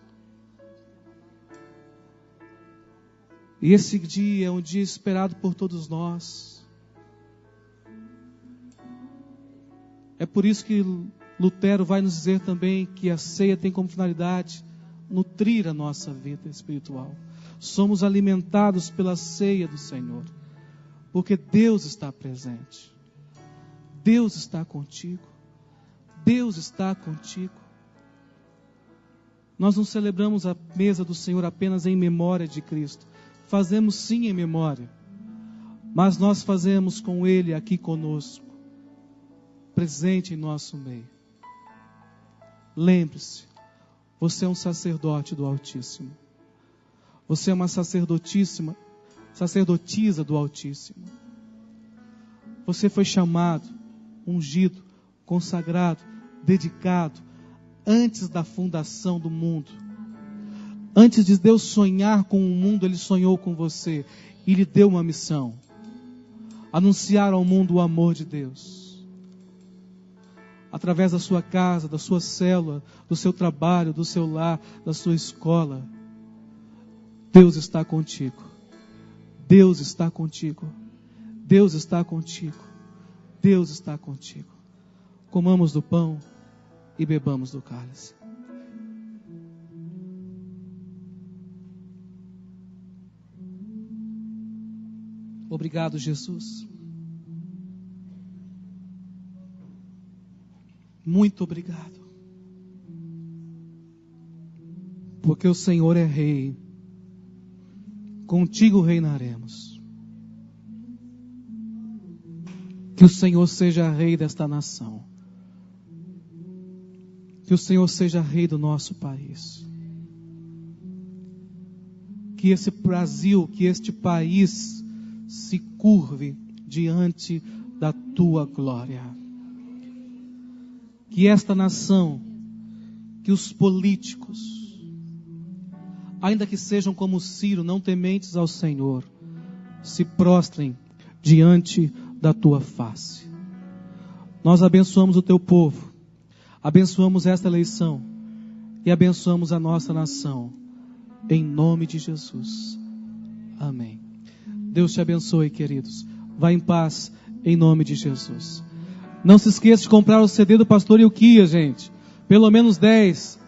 E esse dia é um dia esperado por todos nós. É por isso que Lutero vai nos dizer também que a ceia tem como finalidade nutrir a nossa vida espiritual. Somos alimentados pela ceia do Senhor. Porque Deus está presente. Deus está contigo. Deus está contigo. Nós não celebramos a mesa do Senhor apenas em memória de Cristo. Fazemos sim em memória. Mas nós fazemos com Ele aqui conosco. Presente em nosso meio. Lembre-se, você é um sacerdote do Altíssimo. Você é uma sacerdotisa do Altíssimo. Você foi chamado, ungido, consagrado, dedicado, antes da fundação do mundo. Antes de Deus sonhar com o mundo, Ele sonhou com você e lhe deu uma missão: anunciar ao mundo o amor de Deus. Através da sua casa, da sua célula, do seu trabalho, do seu lar, da sua escola. Deus está contigo. Deus está contigo. Deus está contigo. Deus está contigo. Comamos do pão e bebamos do cálice. Obrigado, Jesus. Muito obrigado. Porque o Senhor é Rei. Contigo reinaremos. Que o Senhor seja Rei desta nação. Que o Senhor seja Rei do nosso país. Que esse Brasil, que este país se curve diante da Tua glória. Que esta nação, que os políticos, ainda que sejam como Ciro, não tementes ao Senhor, se prostrem diante da Tua face. Nós abençoamos o Teu povo, abençoamos esta eleição e abençoamos a nossa nação, em nome de Jesus. Amém. Deus te abençoe, queridos. Vá em paz, em nome de Jesus. Não se esqueça de comprar o CD do pastor Ilquia, gente. Pelo menos 10.